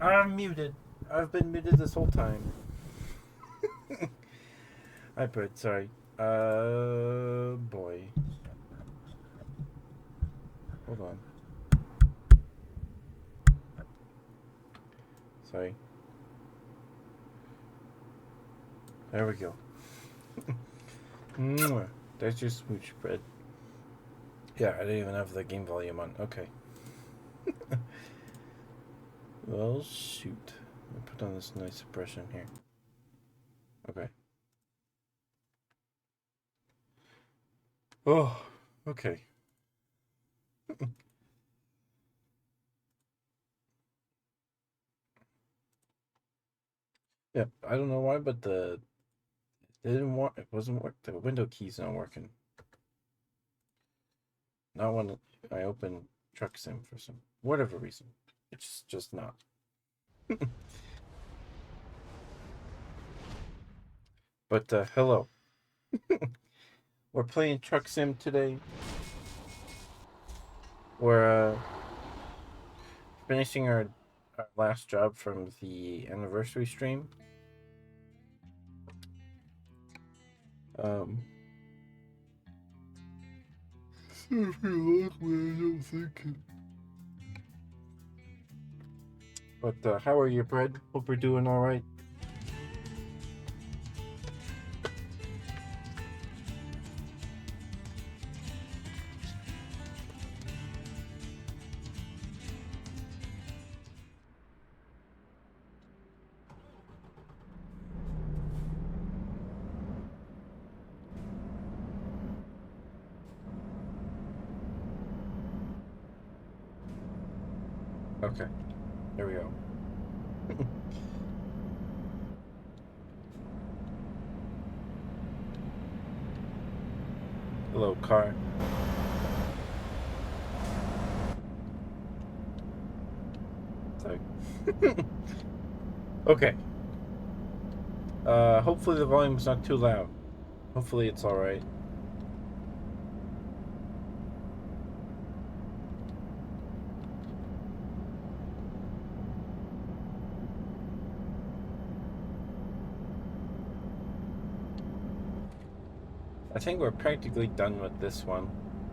I'm muted. I've been muted this whole time. I put sorry. Boy. Hold on. Sorry. There we go. That's your smooch bread. Yeah, I didn't even have the game volume on. Okay. Well, shoot. I'll put on this nice suppression here. Okay. Oh, okay. Yeah, I don't know why, but it didn't work. It wasn't work. The window key's not working. Not when I open Truck Sim for some whatever reason. It's just not. But hello. We're playing Truck Sim today. We're finishing our last job from the anniversary stream. Um, but how are you, Brad? Hope you're doing all right. Okay, there we go. Hello, car. Sorry. Okay. Hopefully the volume's not too loud. Hopefully it's all right. I think we're practically done with this one.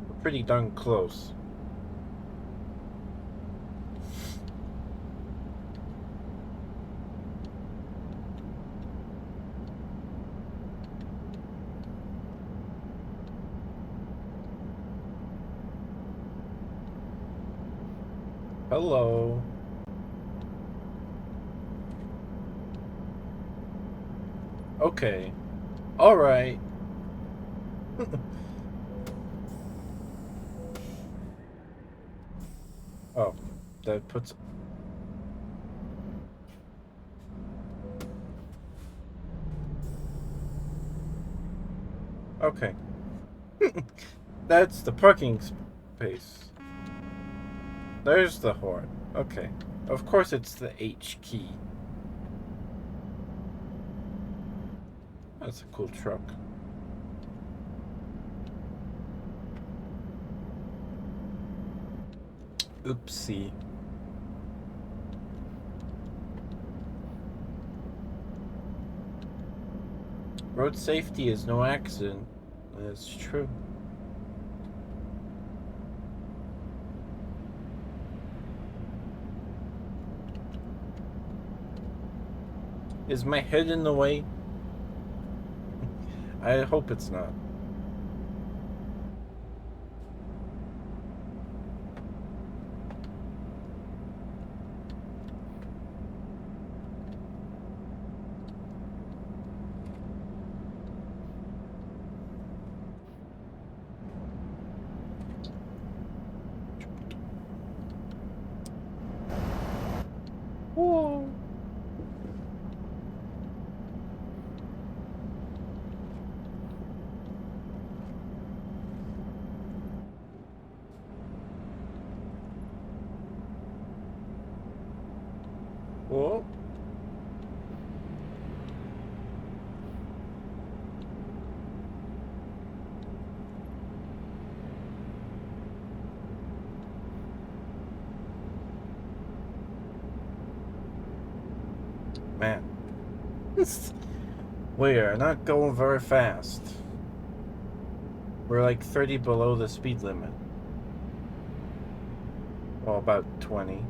We're pretty darn close. Hello. Okay. All right. Oh, that puts. Okay. That's the parking space. There's the horn. Okay. Of course it's the H key. That's a cool truck. Oopsie. Road safety is no accident. That's true. Is my head in the way? I hope it's not. Whoa. Whoa. Man. We are not going very fast. We're like 30 below the speed limit. Well, about 20.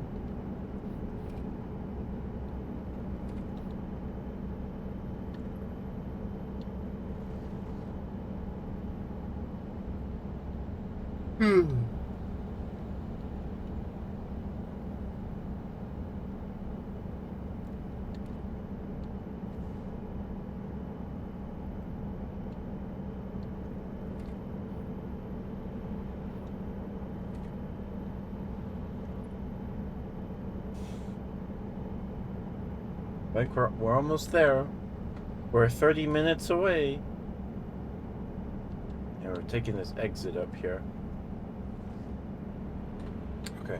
Like we're almost there. We're 30 minutes away. And we're taking this exit up here. Okay.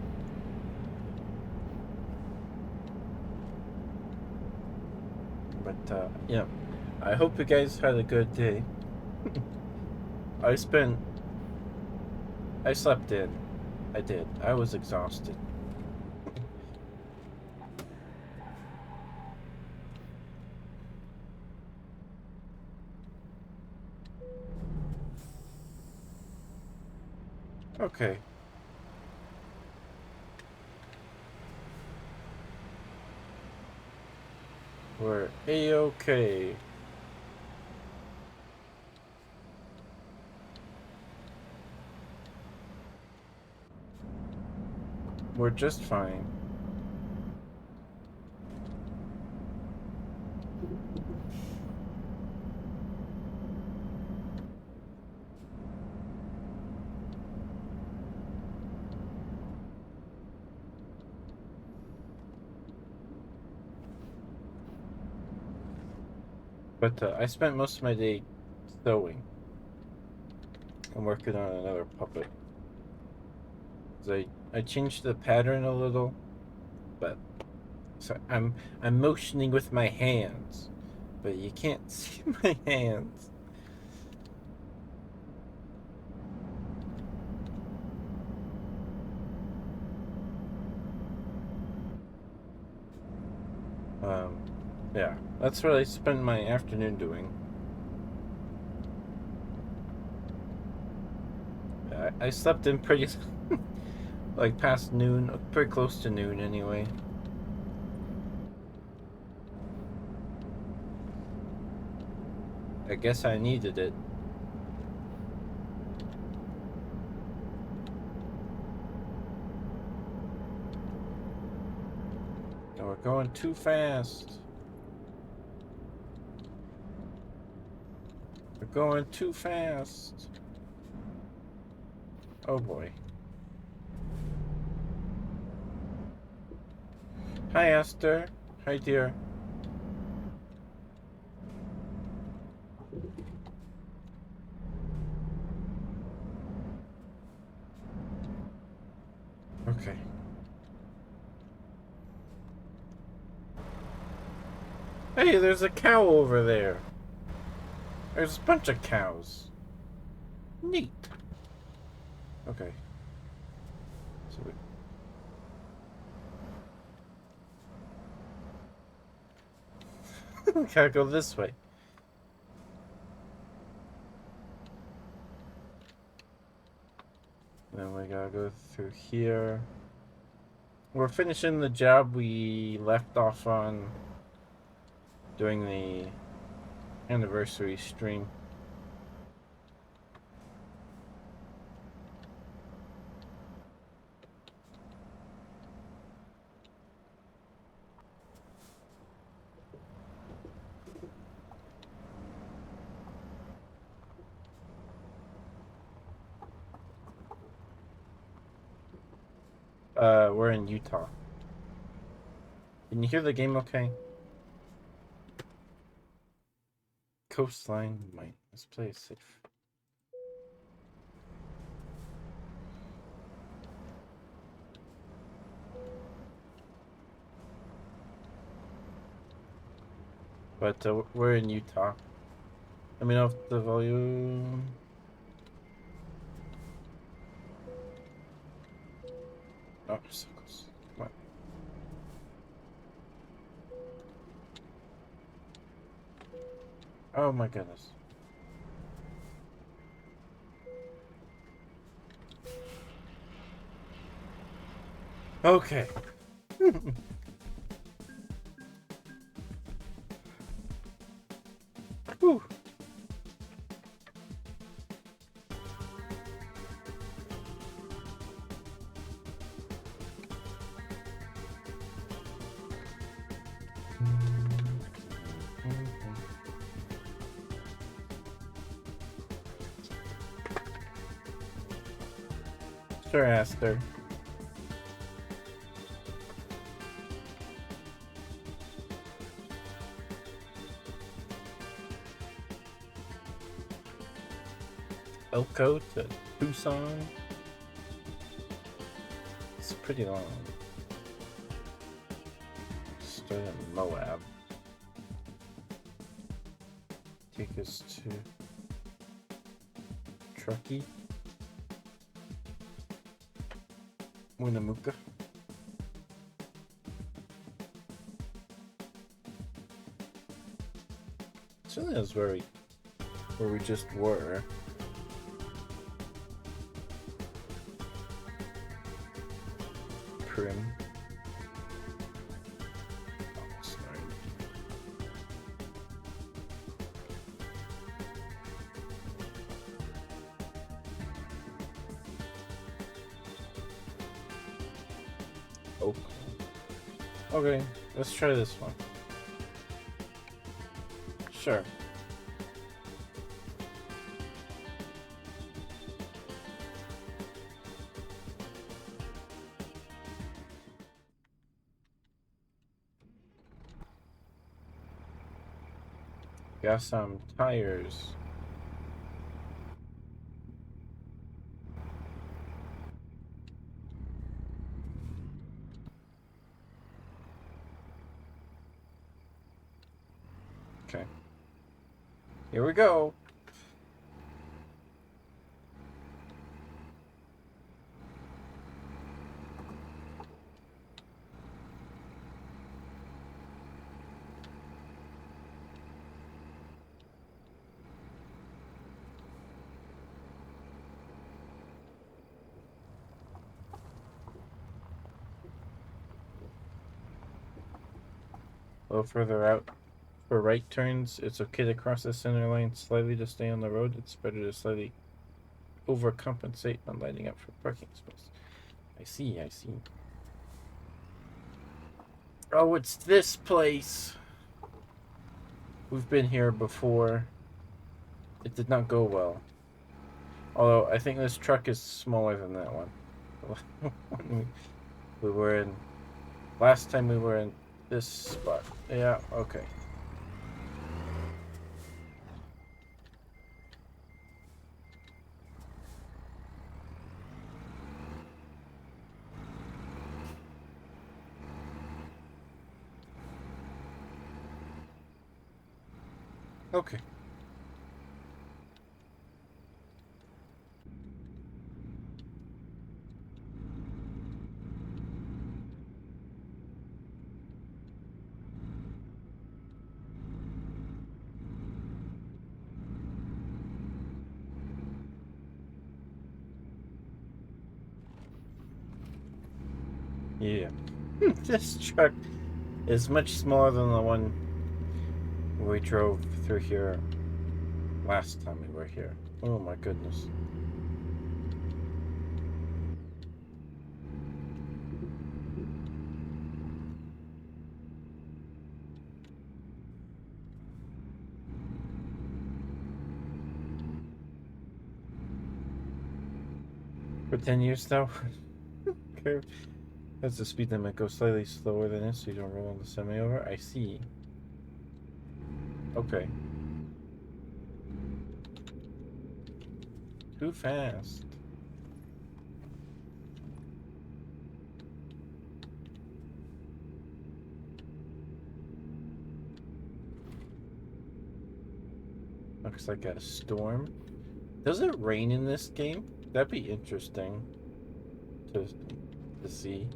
But yeah, I hope you guys had a good day. I slept in. I did. I was exhausted. Okay. We're A-okay. We're just fine. But I spent most of my day sewing. I'm working on another puppet. I changed the pattern a little, but so I'm motioning with my hands, but you can't see my hands. Yeah, that's what I spend my afternoon doing. I slept in pretty like past noon, pretty close to noon anyway. I guess I needed it. And we're going too fast. We're going too fast. Oh boy. Hi, Esther. Hi, dear. Okay. Hey, there's a cow over there. There's a bunch of cows. Neat. Okay. So we gotta go this way. Then we gotta go through here. We're finishing the job we left off on during the anniversary stream. We're in Utah. Can you hear the game okay? Coastline might. Let's play it safe. But we're in Utah. Let me know if the volume. Oh, so close. Come on. Oh my goodness. Okay. Whew. Sure, Aster. Elko to Tucson. It's pretty long. Start in Moab. Take us to Truckee. Winnemucca. Certainly that's where we just were. Prim. Oh, sorry. Oh. Okay, let's try this one. Sure. Got some tires. Okay. Here we go. A little further out. For right turns, it's okay to cross the center line slightly to stay on the road. It's better to slightly overcompensate when lining up for parking space. I see, I see. Oh, it's this place. We've been here before. It did not go well. Although, I think this truck is smaller than that one. we were in... Last time we were in this spot. Yeah, okay. Okay. Yeah. This truck is much smaller than the one we drove through here last time we were here. Oh my goodness. For 10 years though? Okay. That's the speed limit. Go slightly slower than this so you don't roll the semi over. I see. Okay. Too fast. Looks like a storm. Does it rain in this game? That'd be interesting to see.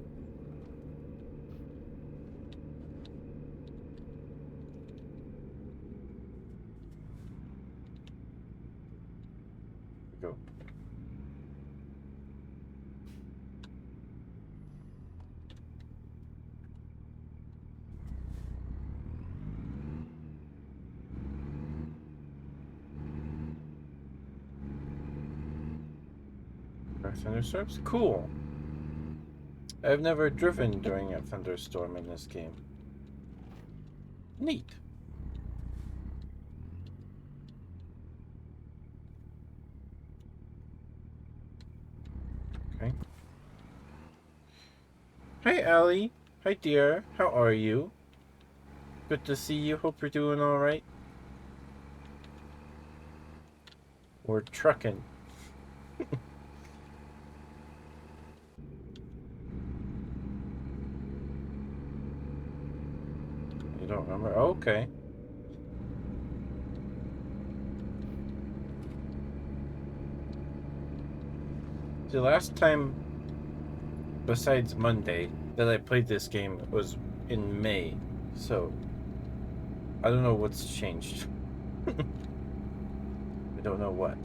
Car thunderstorms? Cool. I've never driven during a thunderstorm in this game. Neat. Okay. Hi, Allie. Hi, dear. How are you? Good to see you. Hope you're doing alright. We're trucking. You don't remember? Oh, okay. The last time, besides Monday, that I played this game was in May. So, I don't know what's changed. I don't know what.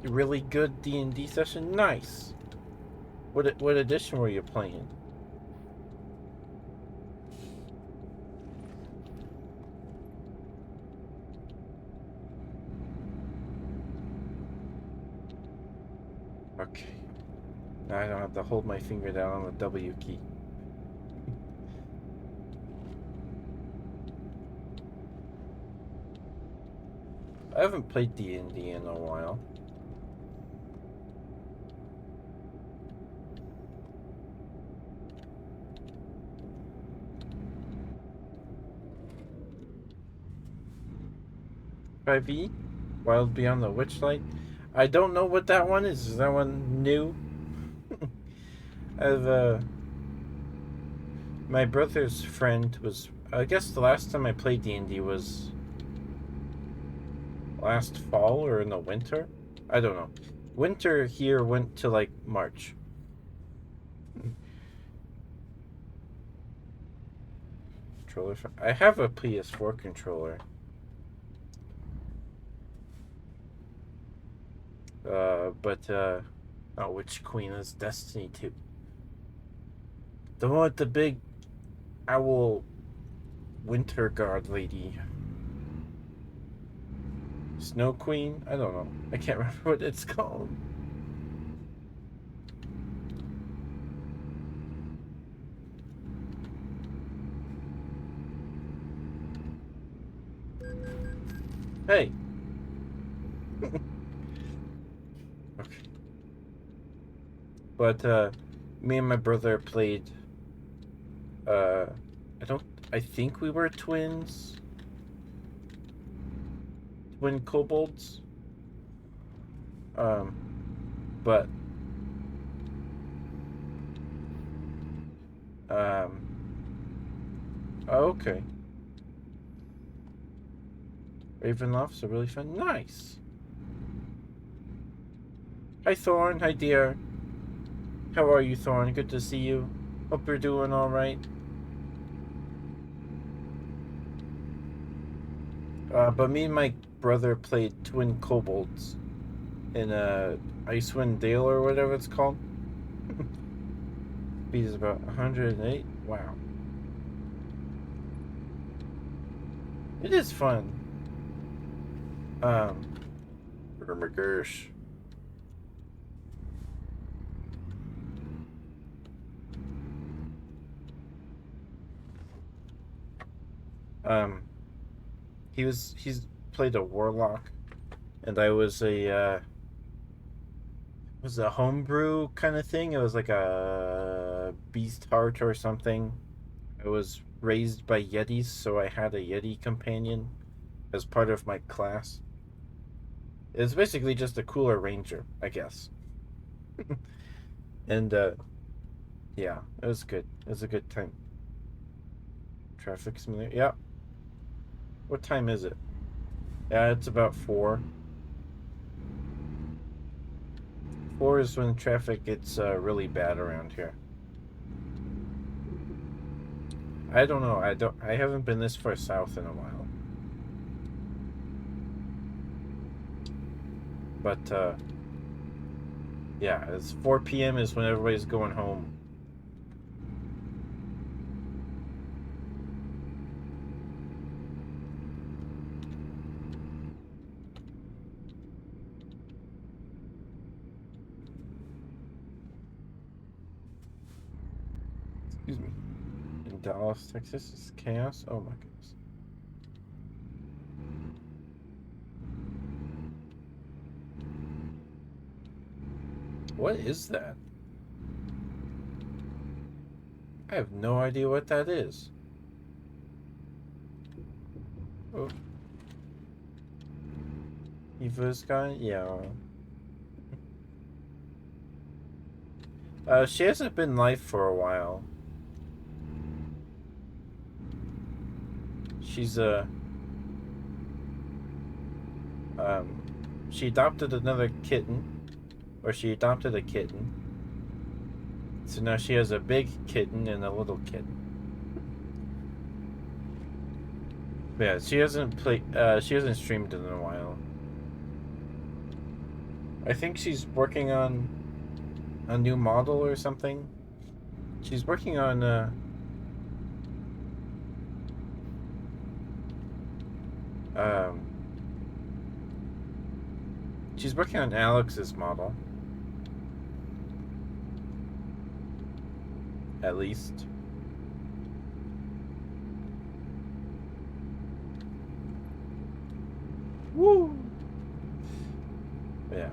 Really good D&D session. Nice. What edition were you playing? Okay. Now I don't have to hold my finger down on the W key. I haven't played D&D in a while. V Wild Beyond the Witchlight. I don't know what that one is. Is that one new? I've my brother's friend was. I guess the last time I played D&D was last fall or in the winter. I don't know. Winter here went to like March. Controller. I have a PS4 controller. Oh, which queen is Destiny 2? The one with the big owl winter guard lady. Snow Queen? I don't know. I can't remember what it's called. Hey. Okay. But me and my brother played I think we were twins. Twin kobolds. But okay. Ravenloft's a really fun. Nice. Hi, Thorn. Hi, dear. How are you, Thorn? Good to see you. Hope you're doing all right. But me and my brother played Twin Kobolds in Icewind Dale or whatever it's called. Speed is about 108. Wow. It is fun. Oh my gosh. He's played a warlock, and I was a homebrew kind of thing. It was like a beast heart or something. I was raised by yetis, so I had a yeti companion as part of my class. It's basically just a cooler ranger, I guess. And yeah, it was good. It was a good time. Traffic simulator. Yeah. What time is it? Yeah, it's about 4. 4 is when traffic gets really bad around here. I don't know. I haven't been this far south in a while. But yeah, it's 4 p.m. is when everybody's going home. Dallas, Texas is chaos. Oh my goodness. What is that? I have no idea what that is. Oh. Eva's gone? Yeah. She hasn't been live for a while. She's she adopted another kitten, or she adopted a kitten. So now she has a big kitten and a little kitten. Yeah, she hasn't streamed in a while. I think she's working on a new model or something. She's working on she's working on Alex's model. At least. Woo! Yeah.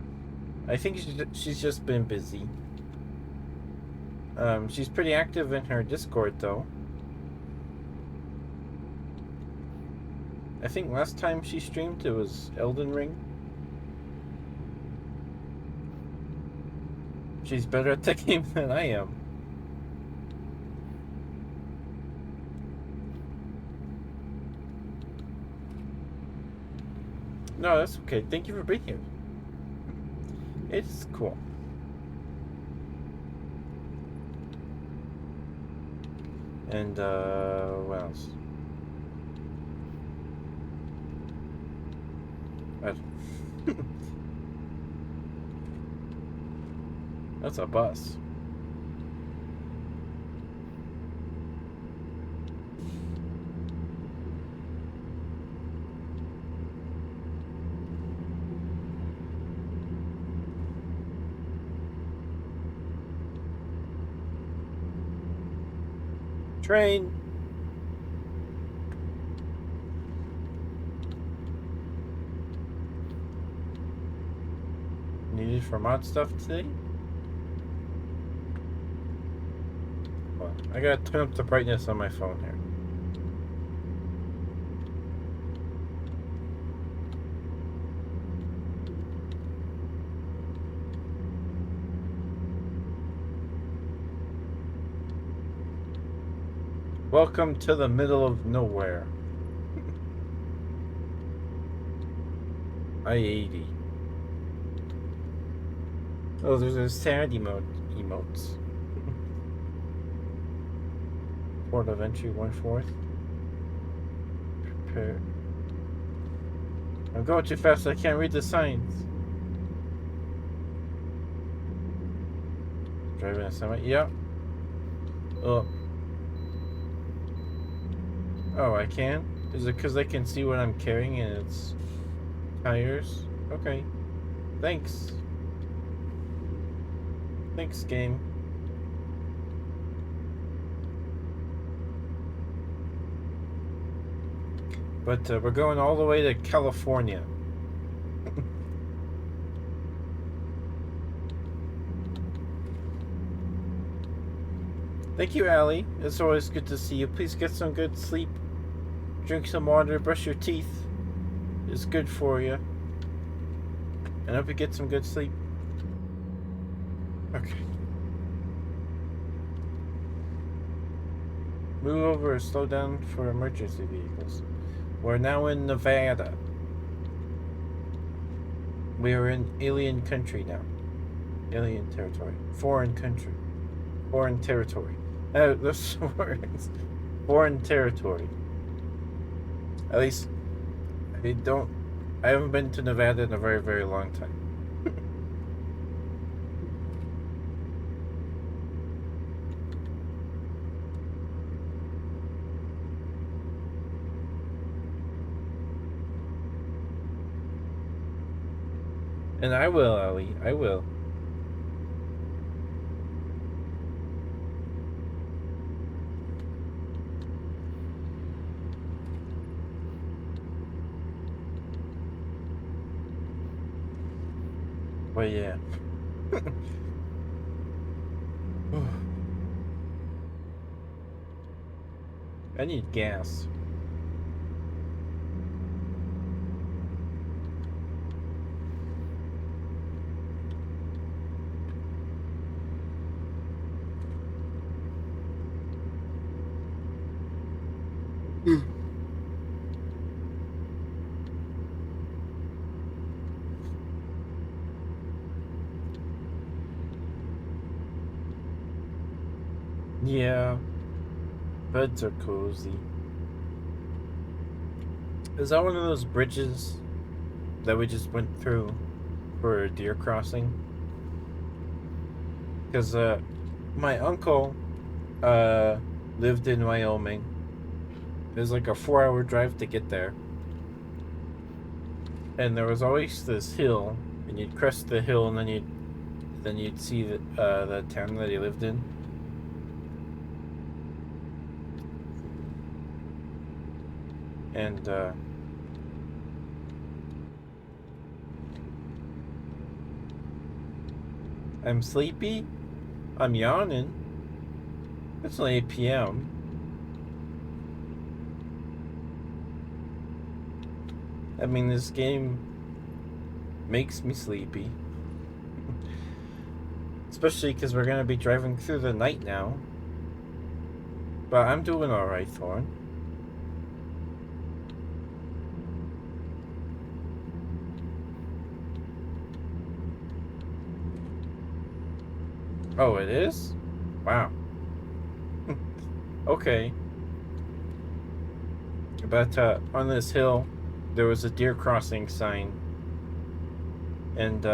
I think she's just been busy. She's pretty active in her Discord, though. I think last time she streamed, it was Elden Ring. She's better at the game than I am. No, that's okay. Thank you for being here. It's cool. And, what else? That's a bus. Train. Needed for mod stuff today? Well, I gotta turn up the brightness on my phone here. Welcome to the middle of nowhere. I-80. Oh, there's a sad emotes. Port of entry 1/4. Prepare. I'm going too fast, I can't read the signs. Driving a semi. Yep. Oh. Oh, I can? Is it because I can see what I'm carrying and it's tires? Okay. Thanks. Thanks, game. But we're going all the way to California. Thank you, Allie. It's always good to see you. Please get some good sleep. Drink some water, brush your teeth. It's good for you. And I hope you get some good sleep. Okay. Move over or slow down for emergency vehicles. We're now in Nevada. We are in alien country now. Alien territory. Foreign country. Foreign territory. Those words. Foreign territory. At least, I haven't been to Nevada in a very, very long time. And I will, Ellie. I will. But yeah. I need gas. Yeah, beds are cozy. Is that one of those bridges that we just went through for a deer crossing? Because my uncle lived in Wyoming. It was like a 4-hour drive to get there, and there was always this hill, and you'd crest the hill, and then you'd see the town that he lived in. And I'm sleepy. I'm yawning. It's only 8 p.m. I mean, this game makes me sleepy. Especially because we're going to be driving through the night now. But I'm doing alright, Thorn. Oh, it is? Wow. Okay. But on this hill, there was a deer crossing sign. And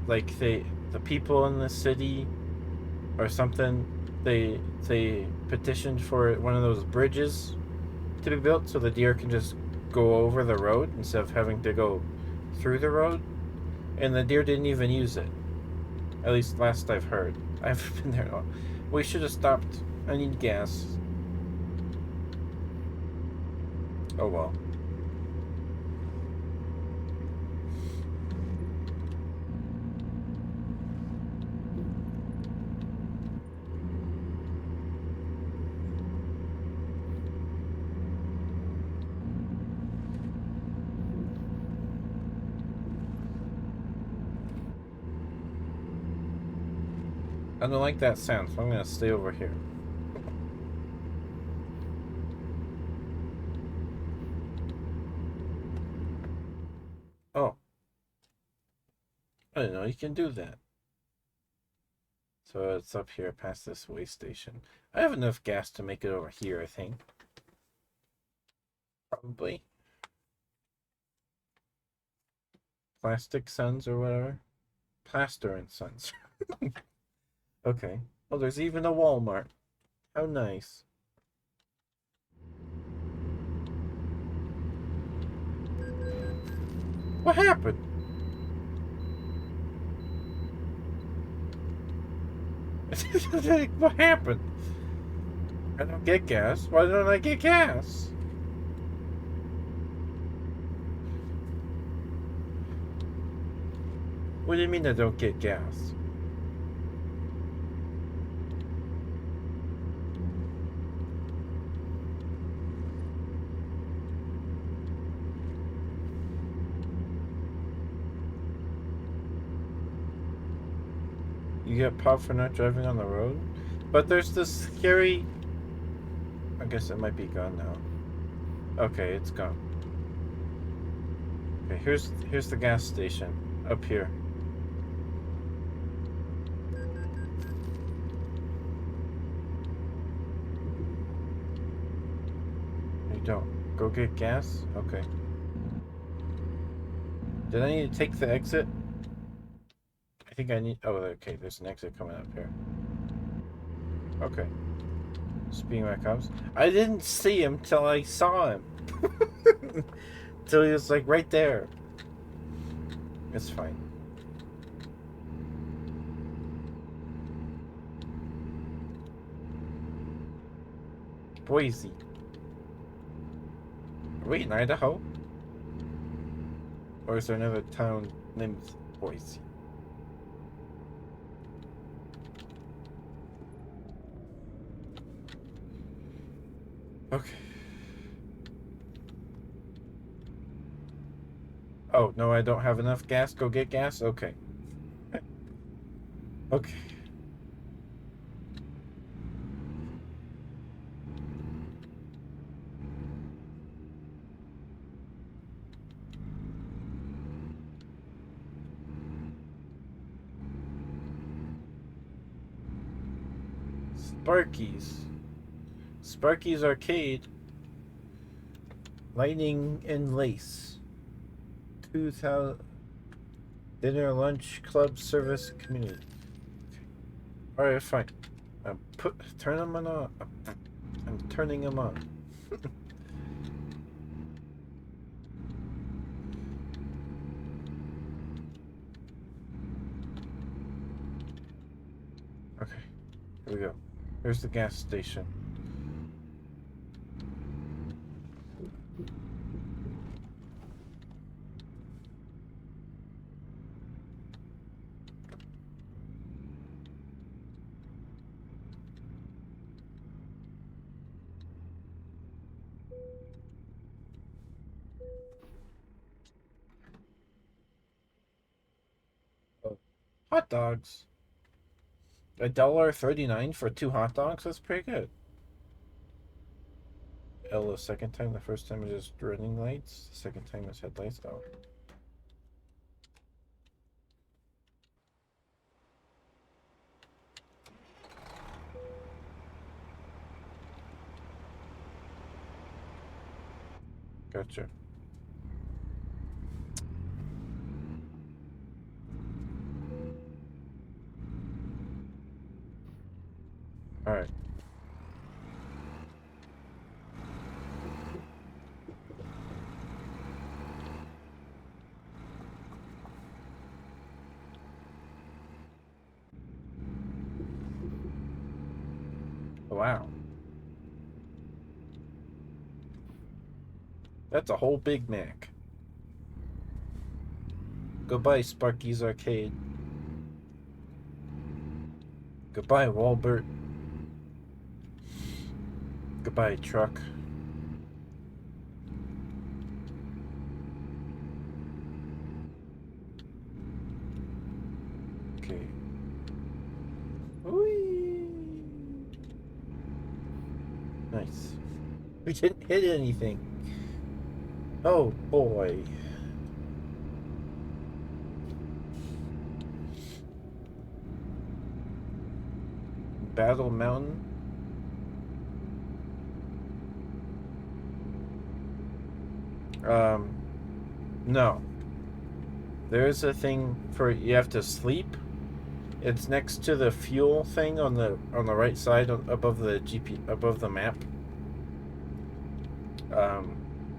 like the people in the city or something, they petitioned for one of those bridges to be built so the deer can just go over the road instead of having to go through the road. And the deer didn't even use it. At least last I've heard. I haven't been there at all. We should have stopped. I need gas. Oh well. I don't like that sound, so I'm gonna stay over here. Oh. I didn't know you can do that. So it's up here past this way station. I have enough gas to make it over here, I think. Probably. Plastic Sons or whatever. Plaster and Sons. Okay. Oh, there's even a Walmart. How nice. What happened? What happened? I don't get gas. Why don't I get gas? What do you mean I don't get gas? You get popped for not driving on the road? But there's this scary... I guess it might be gone now. Okay, it's gone. Okay, here's the gas station. Up here. You don't. Go get gas? Okay. Did I need to take the exit? I think I need... Oh, okay, there's an exit coming up here. Okay. Speaking of my cops, I didn't see him till I saw him. Till he was like right there. It's fine. Boise. Are we in Idaho? Or is there another town named Boise? Okay. Oh, no, I don't have enough gas. Go get gas? Okay. Okay. Sparky's. Sparky's Arcade. Lightning and Lace. 2000. Dinner, lunch, club, service, community. Alright, fine. Turn them on. I'm turning them on. Okay, here we go. Here's the gas station. Oh. Hot dogs. $1.39 for 2 hot dogs? That's pretty good. L the second time. The first time is just running lights. The second time is headlights. Oh. Gotcha. Alright. Wow. That's a whole Big Mac. Goodbye, Sparky's Arcade. Goodbye, Walbert. Goodbye, truck. Okay. Whee! Nice. We didn't hit anything. Oh boy. Battle Mountain. No. There's a thing for you have to sleep. It's next to the fuel thing on the right side above the above the map.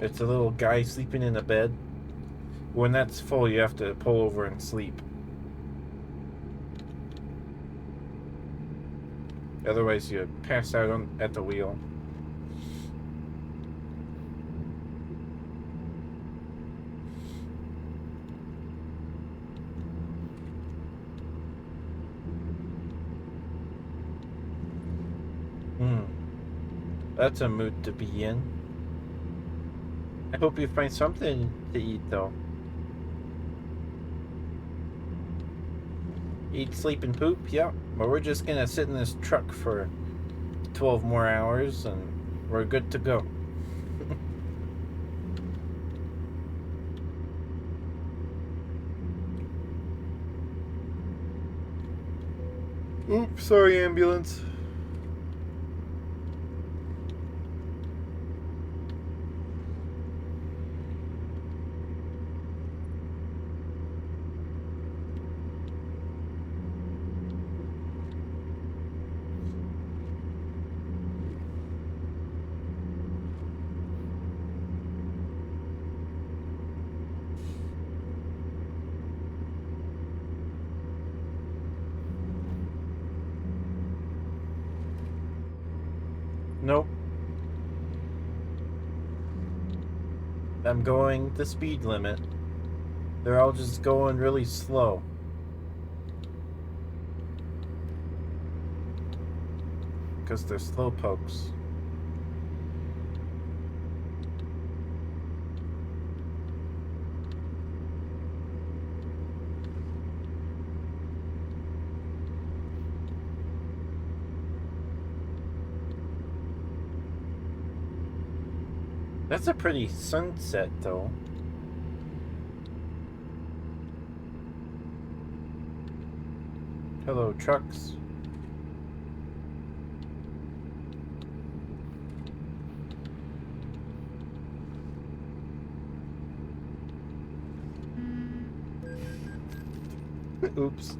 It's a little guy sleeping in a bed. When that's full, you have to pull over and sleep. Otherwise, you pass out at the wheel. That's a mood to be in. I hope you find something to eat, though. Eat, sleep, and poop? Yeah. Well, we're just gonna sit in this truck for 12 more hours, and we're good to go. Oops, sorry, ambulance. Nope. I'm going the speed limit. They're all just going really slow. Because they're slow pokes. That's a pretty sunset, though. Hello, trucks. Oops.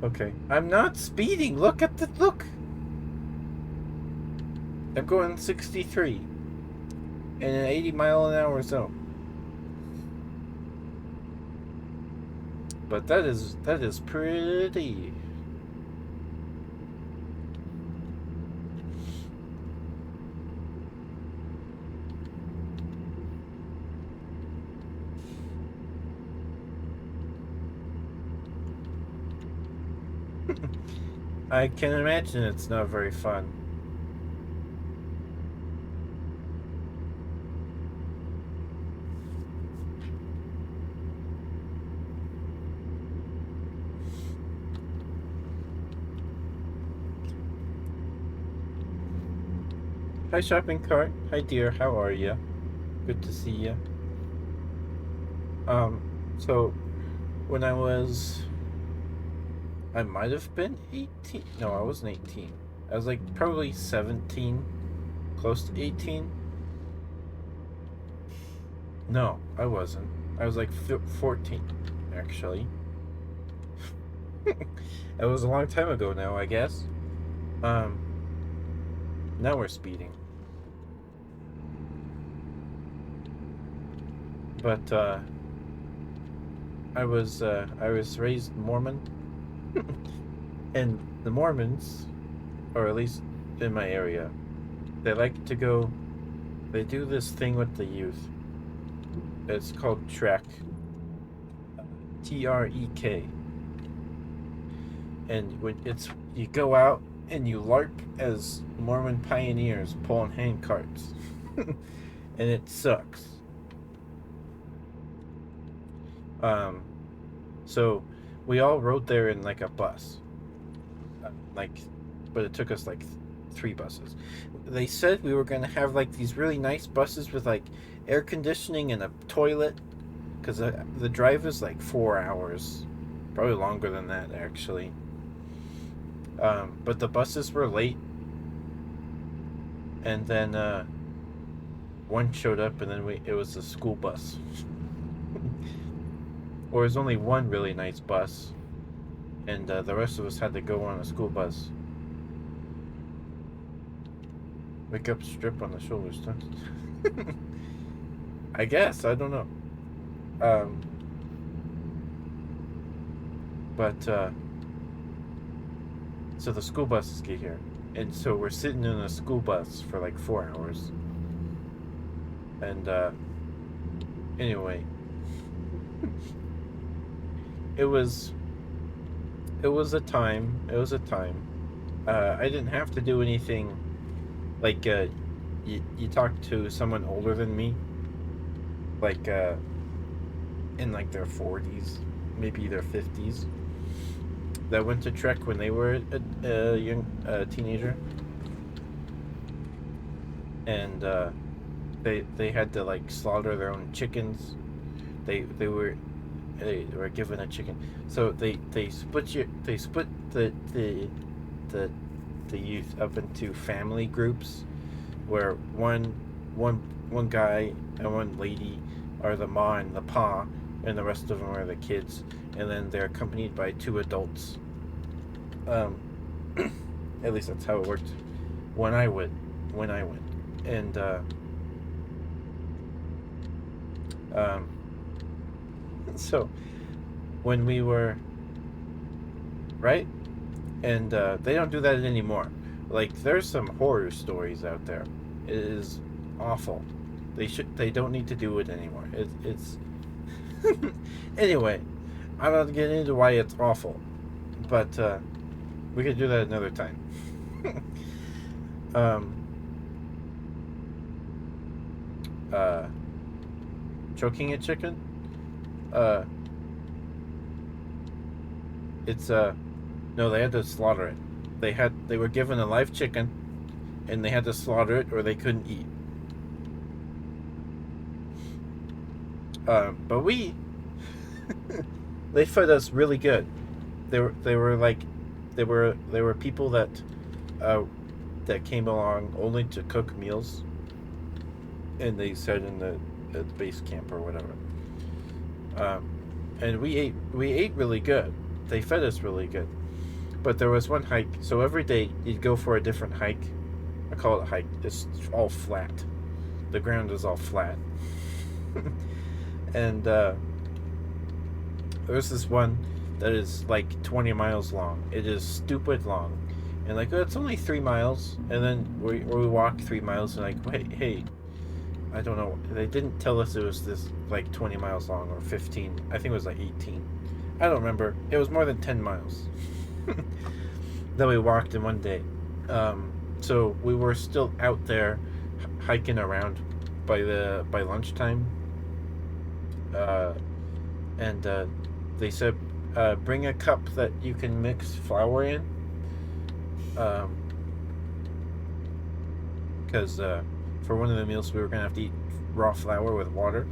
Okay. I'm not speeding. Look at the look. I'm going 63 in an 80-mile-an-hour zone. But that is pretty. I can imagine it's not very fun. Hi, shopping cart. Hi, dear. How are you? Good to see you. So when I might have been 18. No, I wasn't 18. I was like probably 17, close to 18. No, I wasn't. I was like 14, actually. It was a long time ago now, I guess. Now we're speeding. But I was raised Mormon, and the Mormons, or at least in my area, they like to go. They do this thing with the youth. It's called Trek. TREK. And when you go out and you LARP as Mormon pioneers pulling hand carts, and it sucks. So we all rode there in like a bus, but it took us like 3 buses. They said we were gonna have like these really nice buses with like air conditioning and a toilet, because the drive is like 4 hours, probably longer than that actually. But the buses were late, and then one showed up, and then it was a school bus. Or there's only one really nice bus, and the rest of us had to go on a school bus. Wake up, strip on the shoulders. I guess, I don't know. But so the school buses get here, and so we're sitting in a school bus for like 4 hours. And anyway, it was a time. I didn't have to do anything. Like you talk to someone older than me, like in like their 40s, maybe their 50s, that went to Trek when they were a young teenager, and they had to like slaughter their own chickens. They were given a chicken, so they split the youth up into family groups, where one guy and one lady are the ma and the pa, and the rest of them are the kids, and then they're accompanied by 2 adults. At least that's how it worked when I went, and so when we were right, and they don't do that anymore. Like, there's some horror stories out there. It is awful. They don't need to do it anymore. It's anyway, I'm not getting into why it's awful, but we could do that another time. Choking a chicken, it's no, they had to slaughter it. They were given a live chicken, and they had to slaughter it or they couldn't eat. But they fed us really good. They were like, they were people uh, that came along only to cook meals, and they said in the base camp or whatever. Um, and we ate really good. They fed us really good. But there was one hike, so every day you'd go for a different hike. I call it a hike. It's all flat. The ground is all flat. And there's this one that is like 20 miles long. It is stupid long. And like, oh, it's only 3 miles. And then we walked 3 miles and like, wait, hey, I don't know. They didn't tell us it was this like 20 miles long or 15. I think it was like 18. I don't remember. It was more than 10 miles that we walked in one day. So we were still out there hiking around by lunchtime. And they said, bring a cup that you can mix flour in. Because for one of the meals we were going to have to eat raw flour with water.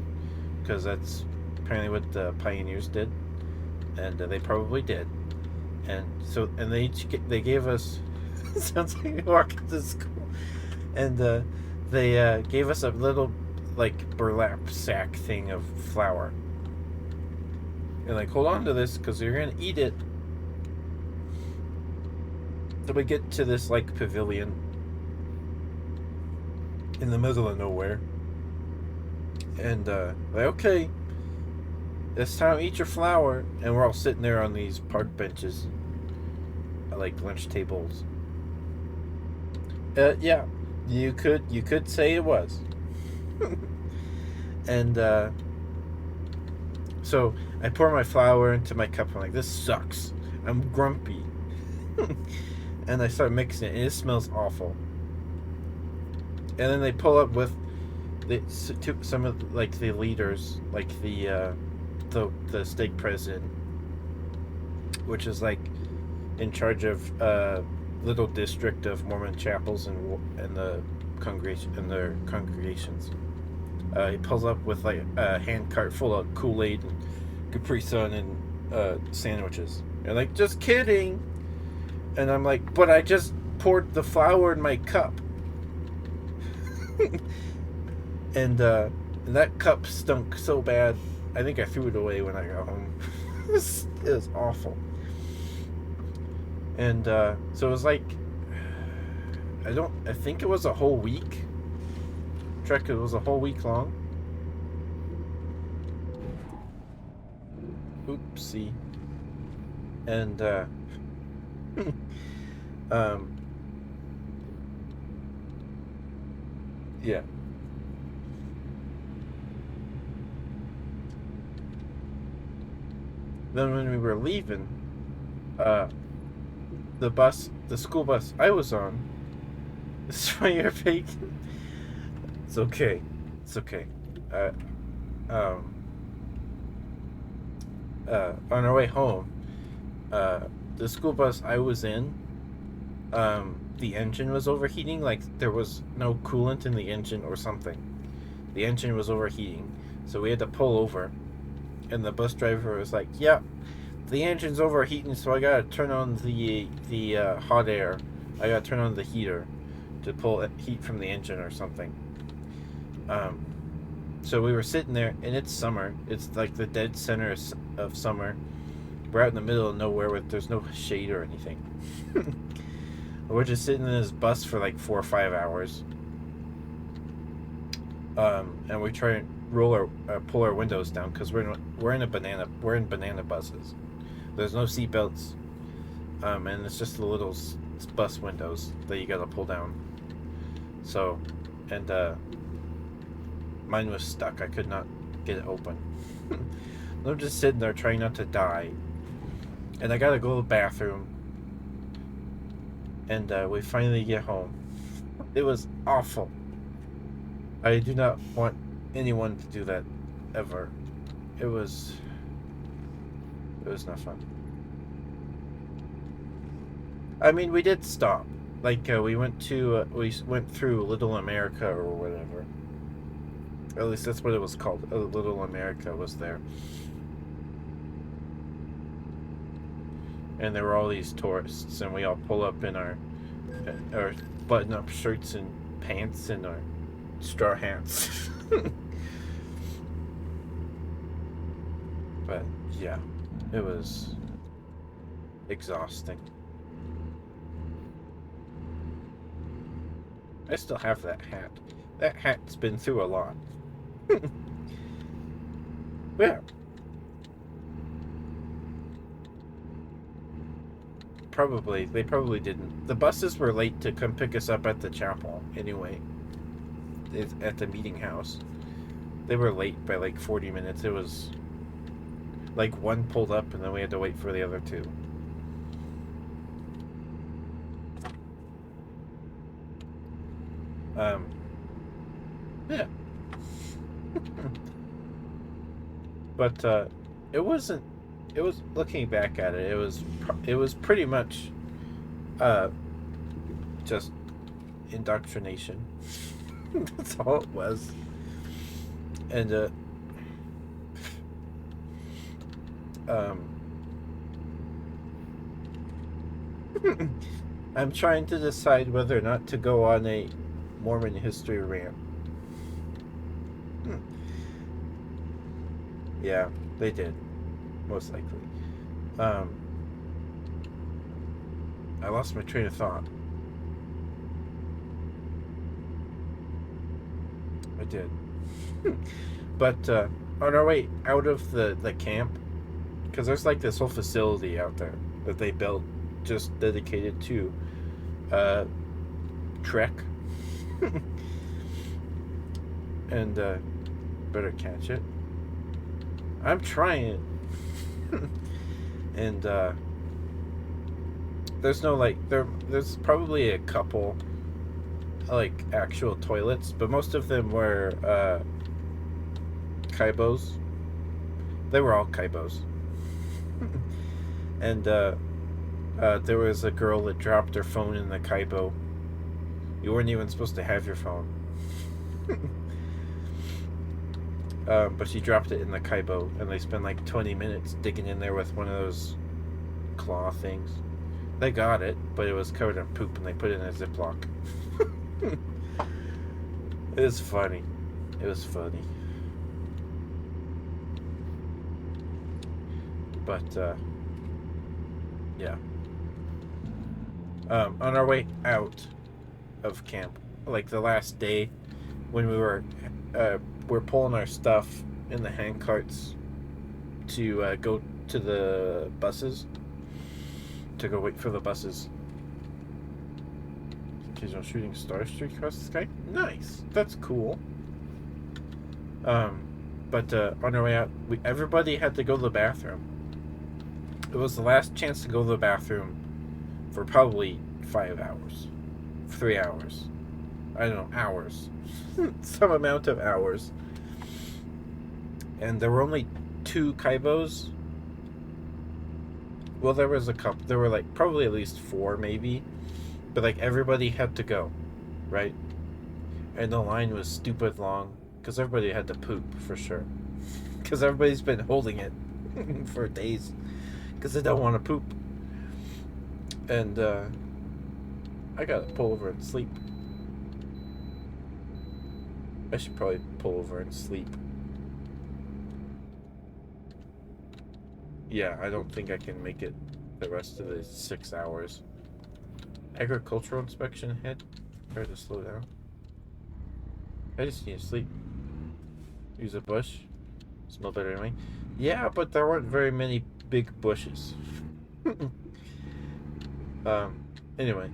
Because that's apparently what the pioneers did. And they probably did. And so, and they gave us, sounds like we walk into school. And they gave us a little like burlap sack thing of flour. And like, hold on to this because you're gonna eat it. So we get to this like pavilion in the middle of nowhere. And like, okay, it's time to eat your flour. And we're all sitting there on these park benches, like lunch tables. Yeah, you could say it was. And so I pour my flour into my cup. I'm like, this sucks. I'm grumpy. And I start mixing it, and it smells awful. And then they pull up with some of like the leaders, like the stake president, which is like in charge of little district of Mormon chapels and the congregation and their congregations. He pulls up with like a hand cart full of Kool-Aid and Capri Sun and sandwiches. And like, just kidding. And I'm like, but I just poured the flour in my cup. And that cup stunk so bad, I think I threw it away when I got home. It was awful. And so it was like, I think it was a whole week. Trek, it was a whole week long. Oopsie. And yeah. Then when we were leaving, the school bus I was on, this is why you're fake. It's okay. It's okay. On our way home, the school bus I was in, the engine was overheating. Like, there was no coolant in the engine or something. The engine was overheating, so we had to pull over. And the bus driver was like, "Yeah, the engine's overheating, so I gotta turn on the hot air. I gotta turn on the heater to pull heat from the engine or something." So we were sitting there, and it's summer. It's like the dead center of summer. We're out in the middle of nowhere where there's no shade or anything. We're just sitting in this bus for like 4 or 5 hours. And we try and pull our windows down because we're in banana buses. There's no seatbelts, and it's just the little bus windows that you gotta pull down. So, and mine was stuck. I could not get it open. I'm just sitting there trying not to die, and I gotta go to the bathroom. And we finally get home. It was awful. I do not want anyone to do that ever. It was not fun. I mean, we did stop. Like, we went through Little America or whatever. At least that's what it was called. Little America was there. And there were all these tourists, and we all pull up in our button-up shirts and pants and our straw hats. But yeah, it was exhausting. I still have that hat. That hat's been through a lot. Yeah. They probably didn't. The buses were late to come pick us up at the chapel anyway. At the meeting house. They were late by like 40 minutes. It was like one pulled up and then we had to wait for the other two. Yeah. But it wasn't. It was, looking back at it. It was pretty much just indoctrination. That's all it was. And I'm trying to decide whether or not to go on a Mormon history rant. Yeah, they did. Most likely. I lost my train of thought. I did. But on our way out of the camp, because there's like this whole facility out there that they built just dedicated to Trek. And better catch it. I'm trying it. And there's no like there's probably a couple like actual toilets, but most of them were kaibos. They were all kaibos. And there was a girl that dropped her phone in the kaibo. You weren't even supposed to have your phone. But she dropped it in the kaibo, and they spent like 20 minutes digging in there with one of those claw things. They got it, but it was covered in poop, and they put it in a Ziploc. It was funny. It was funny. But, yeah. On our way out of camp, like the last day, when we're pulling our stuff in the hand carts to go to the buses, to go wait for the buses. Occasional shooting star streak across the sky. Nice. That's cool. But on our way out, everybody had to go to the bathroom. It was the last chance to go to the bathroom for probably 5 hours. 3 hours. I don't know, hours. Some amount of hours. And there were only 2 kaibos. Well, there was a couple. There were like probably at least 4 maybe. But like everybody had to go, right? And the line was stupid long because everybody had to poop for sure. Because everybody's been holding it for days because they don't want to poop. And I gotta pull over and sleep. I should probably pull over and sleep. Yeah, I don't think I can make it the rest of the 6 hours. Agricultural inspection ahead. Try to slow down. I just need to sleep. Use a bush. Smell better anyway. Yeah, but there weren't very many big bushes. Anyway,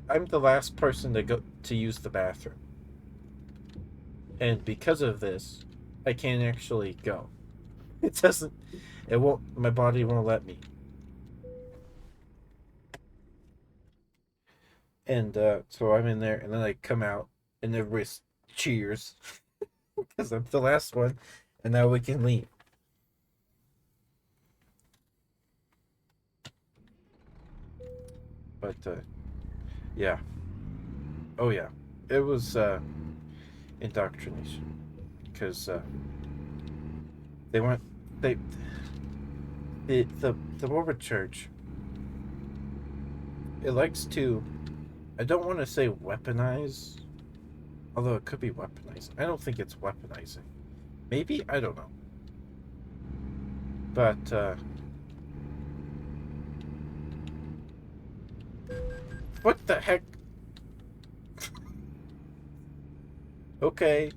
I'm the last person to go to use the bathroom. And because of this, I can't actually go. It won't, my body won't let me. And so I'm in there, and then I come out, and everybody cheers because I'm the last one, and now we can leave. But yeah, oh yeah, it was indoctrination because they weren't they the Mormon Church. It likes to. I don't want to say weaponize, although it could be weaponized. I don't think it's weaponizing. Maybe, I don't know. But what the heck? Okay.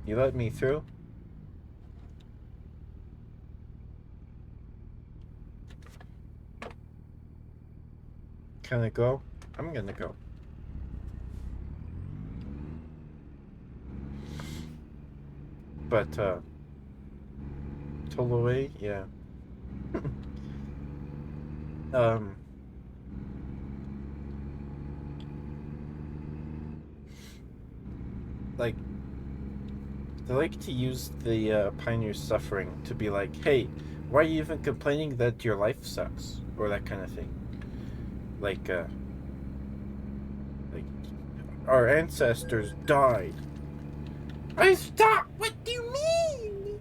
You let me through? Can I go? I'm gonna go. But, Tolaway, yeah. Like, they like to use the pioneer's suffering to be like, hey, why are you even complaining that your life sucks? Or that kind of thing. Like our ancestors died. I stop! What do you mean?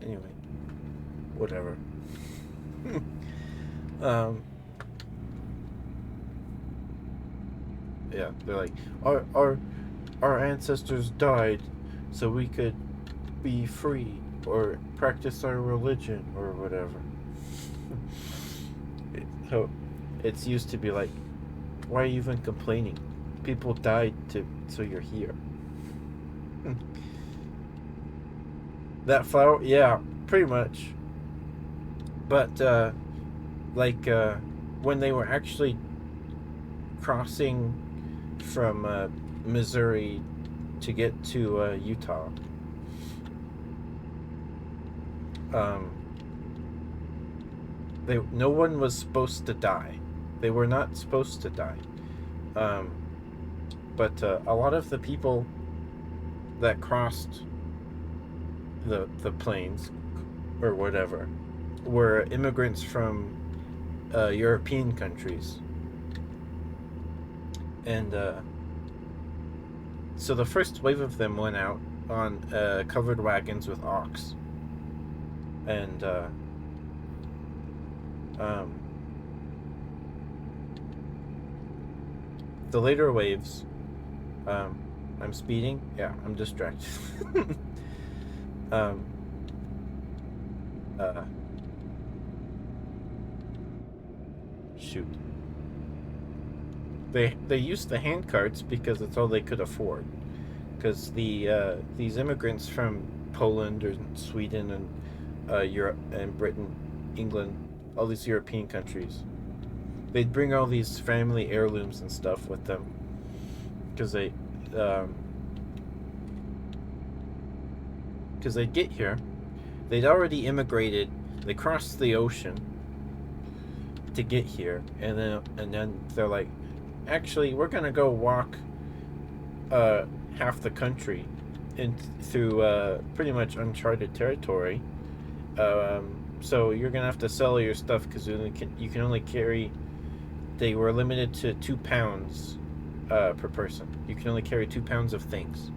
Anyway, whatever. Yeah, they're like, our ancestors died so we could be free or practice our religion or whatever. So it's used to be like, why are you even complaining? People died so you're here. That flower, yeah, pretty much. But when they were actually crossing from Missouri to get to Utah, no one was supposed to die. They were not supposed to die. But a lot of the people that crossed the plains or whatever were immigrants from European countries. And so the first wave of them went out on covered wagons with ox. And the later waves, I'm speeding? Yeah, I'm distracted. Shoot. They used the hand carts because it's all they could afford. Because these immigrants from Poland or Sweden and Europe and Britain, England, all these European countries, they'd bring all these family heirlooms and stuff with them because they'd get here. They'd already immigrated. They crossed the ocean to get here, and then they're like, actually, we're gonna go walk half the country through pretty much uncharted territory. So you're gonna have to sell your stuff because you can only carry. They were limited to 2 pounds per person. You can only carry 2 pounds of things.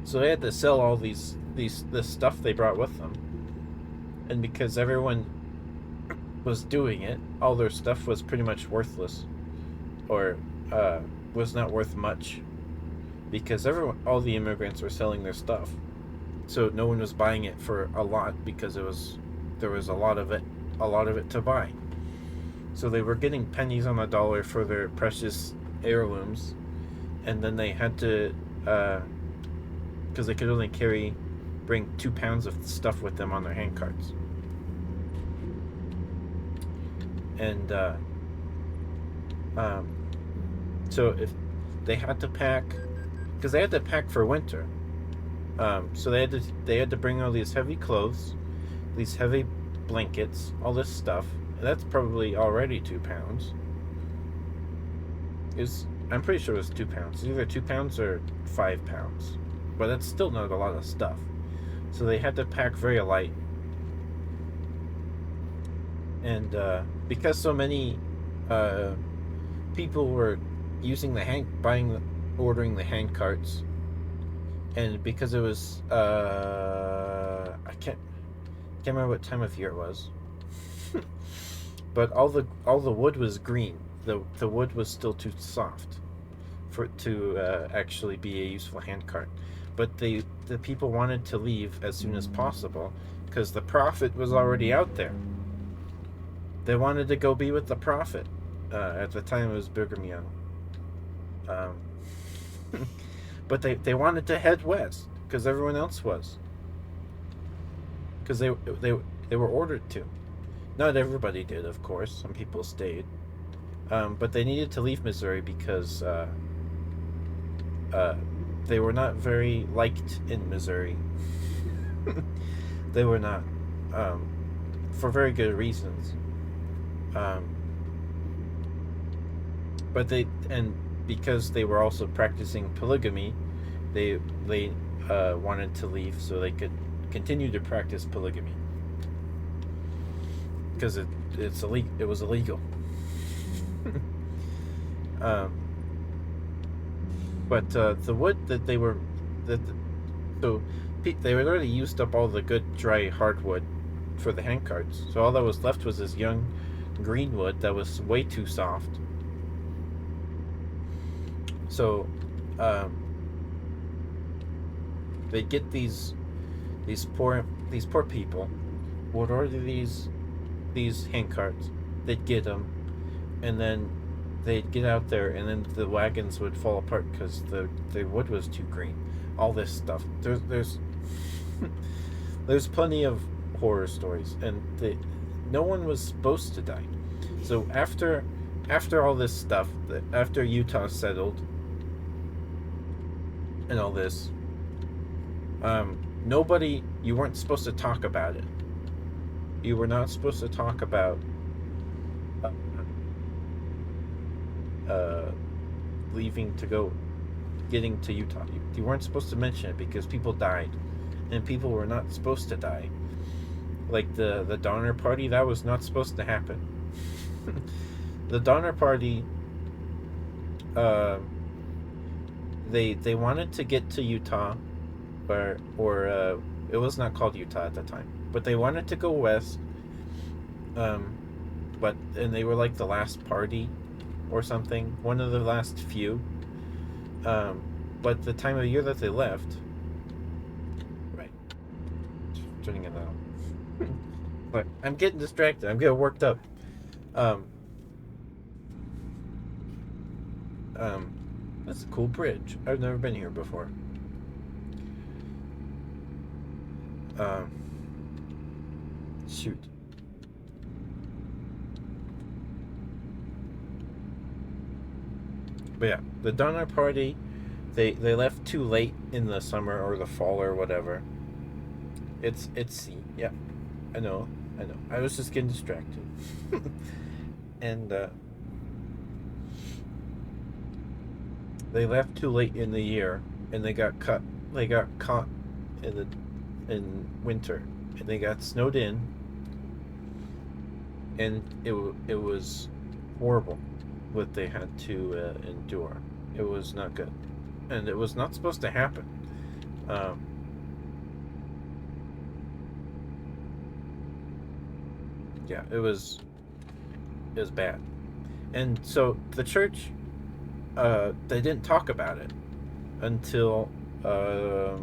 So they had to sell all this stuff they brought with them, and because everyone was doing it, all their stuff was pretty much worthless, or was not worth much, because all the immigrants were selling their stuff, so no one was buying it for a lot because there was a lot of it to buy. So they were getting pennies on the dollar for their precious heirlooms, and then they had to, because they could only bring 2 pounds of stuff with them on their hand carts. And so if they had to pack, because they had to pack for winter, so they had to bring all these heavy clothes, these heavy blankets, all this stuff. And that's probably already 2 pounds. I'm pretty sure it was 2 pounds. It's either 2 pounds or 5 pounds, but that's still not a lot of stuff. so they had to pack very light. And because so many people were using ordering the hand carts, and because it was I can't remember what time of year it was, but all the wood was green. The wood was still too soft for it to actually be a useful hand cart. But the people wanted to leave as soon as possible because the prophet was already out there. They wanted to go be with the prophet. At the time, it was Brigham Young. But they wanted to head west because everyone else was. Because they were ordered to. Not everybody did, of course. Some people stayed. But they needed to leave Missouri because they were not very liked in Missouri. They were not. For very good reasons. But because they were also practicing polygamy, they wanted to leave so they could continue to practice polygamy because it was illegal. But the wood that they were so they had already used up all the good dry hardwood for the handcarts, so all that was left was this young green wood that was way too soft. So they'd get these poor people would order these handcarts. They'd get them, and then they'd get out there, and then the wagons would fall apart because the wood was too green. All this stuff. There's there's plenty of horror stories, and no one was supposed to die. So after all this stuff, after Utah settled and all this, you weren't supposed to talk about it. You were not supposed to talk about leaving to go, getting to Utah. You weren't supposed to mention it because people died, and people were not supposed to die. Like the Donner Party, that was not supposed to happen. The Donner Party, they wanted to get to Utah, or it was not called Utah at the time, but they wanted to go west. And they were like the last party or something, one of the last few. But the time of year that they left, right, turning it out. But I'm getting distracted. I'm getting worked up. That's a cool bridge. I've never been here before. Shoot. But yeah, the Donner Party, they left too late in the summer or the fall or whatever. It's yeah, I know. I was just getting distracted. And they left too late in the year, and they got caught in winter, and they got snowed in, and it was horrible what they had to endure. It was not good, and it was not supposed to happen. Yeah, it was bad. And so the church, they didn't talk about it until the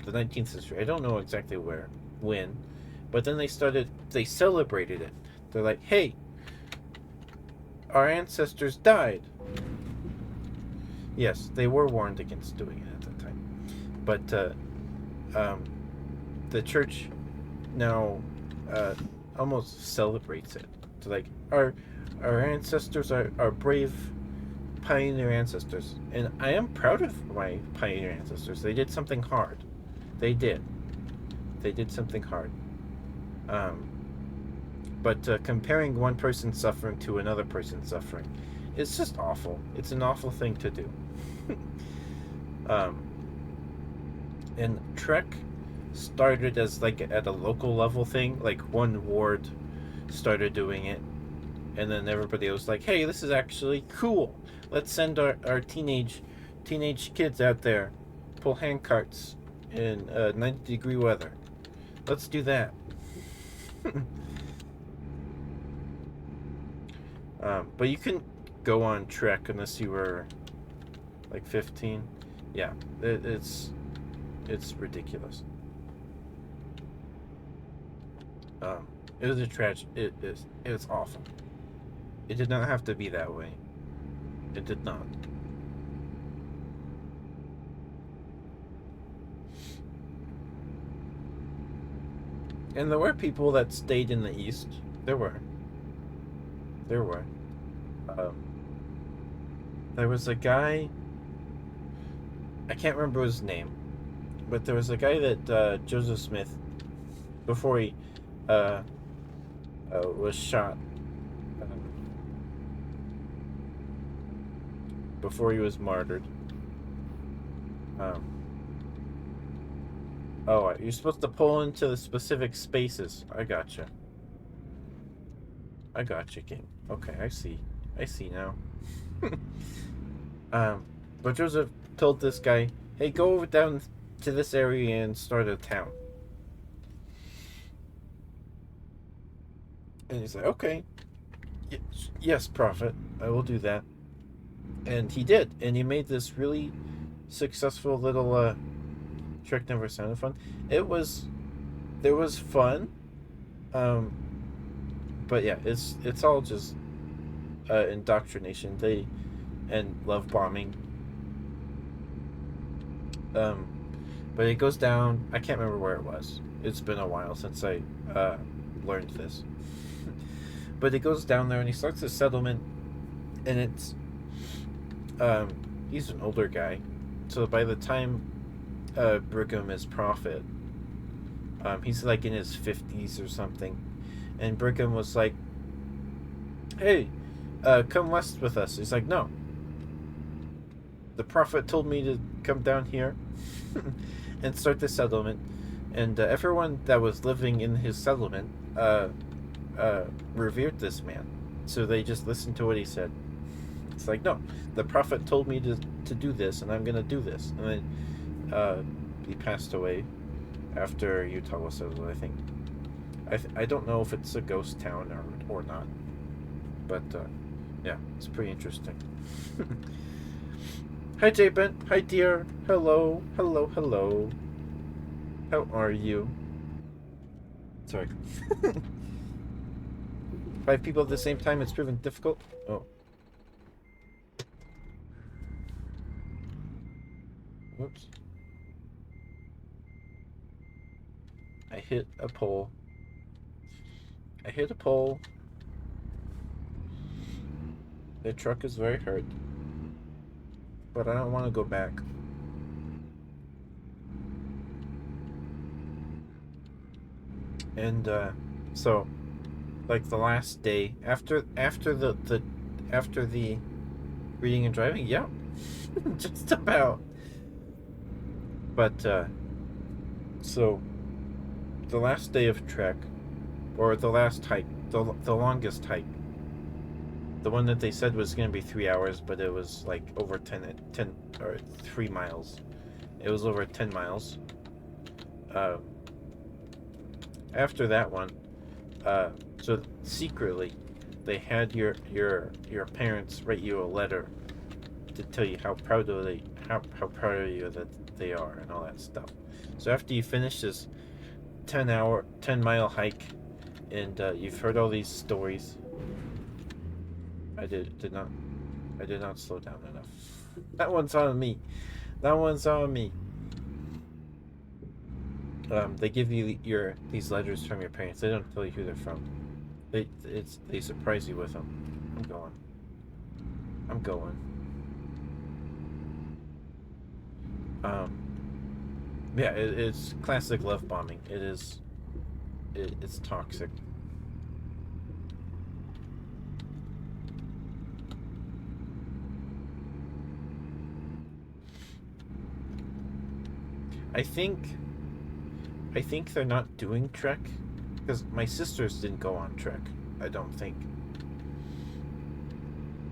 19th century. I don't know exactly when, but then they celebrated it. They're like, hey, our ancestors died. Yes, they were warned against doing it at that time, but the church now almost celebrates it. So like, our ancestors are brave pioneer ancestors, and I am proud of my pioneer ancestors. They did something hard. They did something hard. But comparing one person's suffering to another person's suffering, it's just awful. It's an awful thing to do. And Trek started as like at a local level thing. Like one ward started doing it, and then everybody was like, "Hey, this is actually cool. Let's send our teenage kids out there, pull hand carts in 90-degree weather. Let's do that." But you can go on Trek unless you were like 15. Yeah, it's ridiculous. It was a tragedy. It was awful. It did not have to be that way. It did not. And there were people that stayed in the East. There were. There were. Um, there was a guy. I can't remember his name, but there was a guy that Joseph Smith, before he uh, was shot, before he was martyred. Oh, you're supposed to pull into the specific spaces. I gotcha. I gotcha, King. Okay, I see. I see now. But Joseph told this guy, "Hey, go over down to this area and start a town." And he's like, "Okay, yes, prophet, I will do that." And he did, and he made this really successful little Trek Never Sounded Fun. It was fun, um, but yeah, it's all just indoctrination. And love bombing. But it goes down. I can't remember where it was. It's been a while since I learned this. But it goes down there and he starts a settlement, and it's he's an older guy, so by the time Brigham is prophet, he's like in his 50s or something, and Brigham was like, "Hey, come west with us." He's like, "No. The prophet told me to come down here and start the settlement, and everyone that was living in his settlement revered this man, so they just listened to what he said." It's like, "No, the prophet told me to do this, and I'm gonna do this." And then he passed away after Utah was settled, I think. I don't know if it's a ghost town or not, but yeah, it's pretty interesting. Hi, J-Ben. Hi, dear. Hello. Hello, hello. How are you? Sorry. 5 people at the same time, it's proven difficult. Oh. Whoops. I hit a pole. I hit a pole. The truck is very hurt. But I don't want to go back. And so, like the last day after the reading and driving, yeah, just about. But so the last day of trek, or the last hike, the longest hike, the one that they said was going to be 3 hours, but it was like over 10 or 3 miles. It was over 10 miles. After that one, so secretly, they had your parents write you a letter to tell you how proud of you that they are and all that stuff. So after you finish this 10-mile hike, and you've heard all these stories, I did not slow down enough. That one's on me. That one's on me. They give you these letters from your parents. They don't tell you who they're from. They surprise you with them. I'm going. Yeah, it's classic love bombing. It's toxic. I think they're not doing Trek because my sisters didn't go on Trek. I don't think.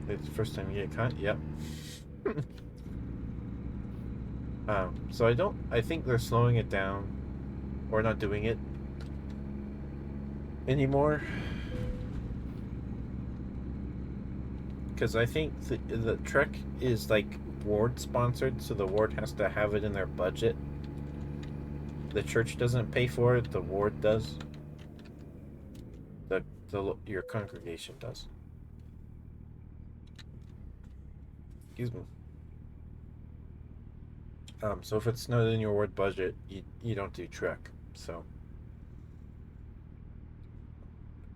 It's the first time you get caught. Yep. So I think they're slowing it down or not doing it anymore. Because I think the Trek is like ward sponsored, so the ward has to have it in their budget. The church doesn't pay for it, the ward does. Your congregation does. Excuse me. So if it's not in your ward budget, you don't do Trek. So,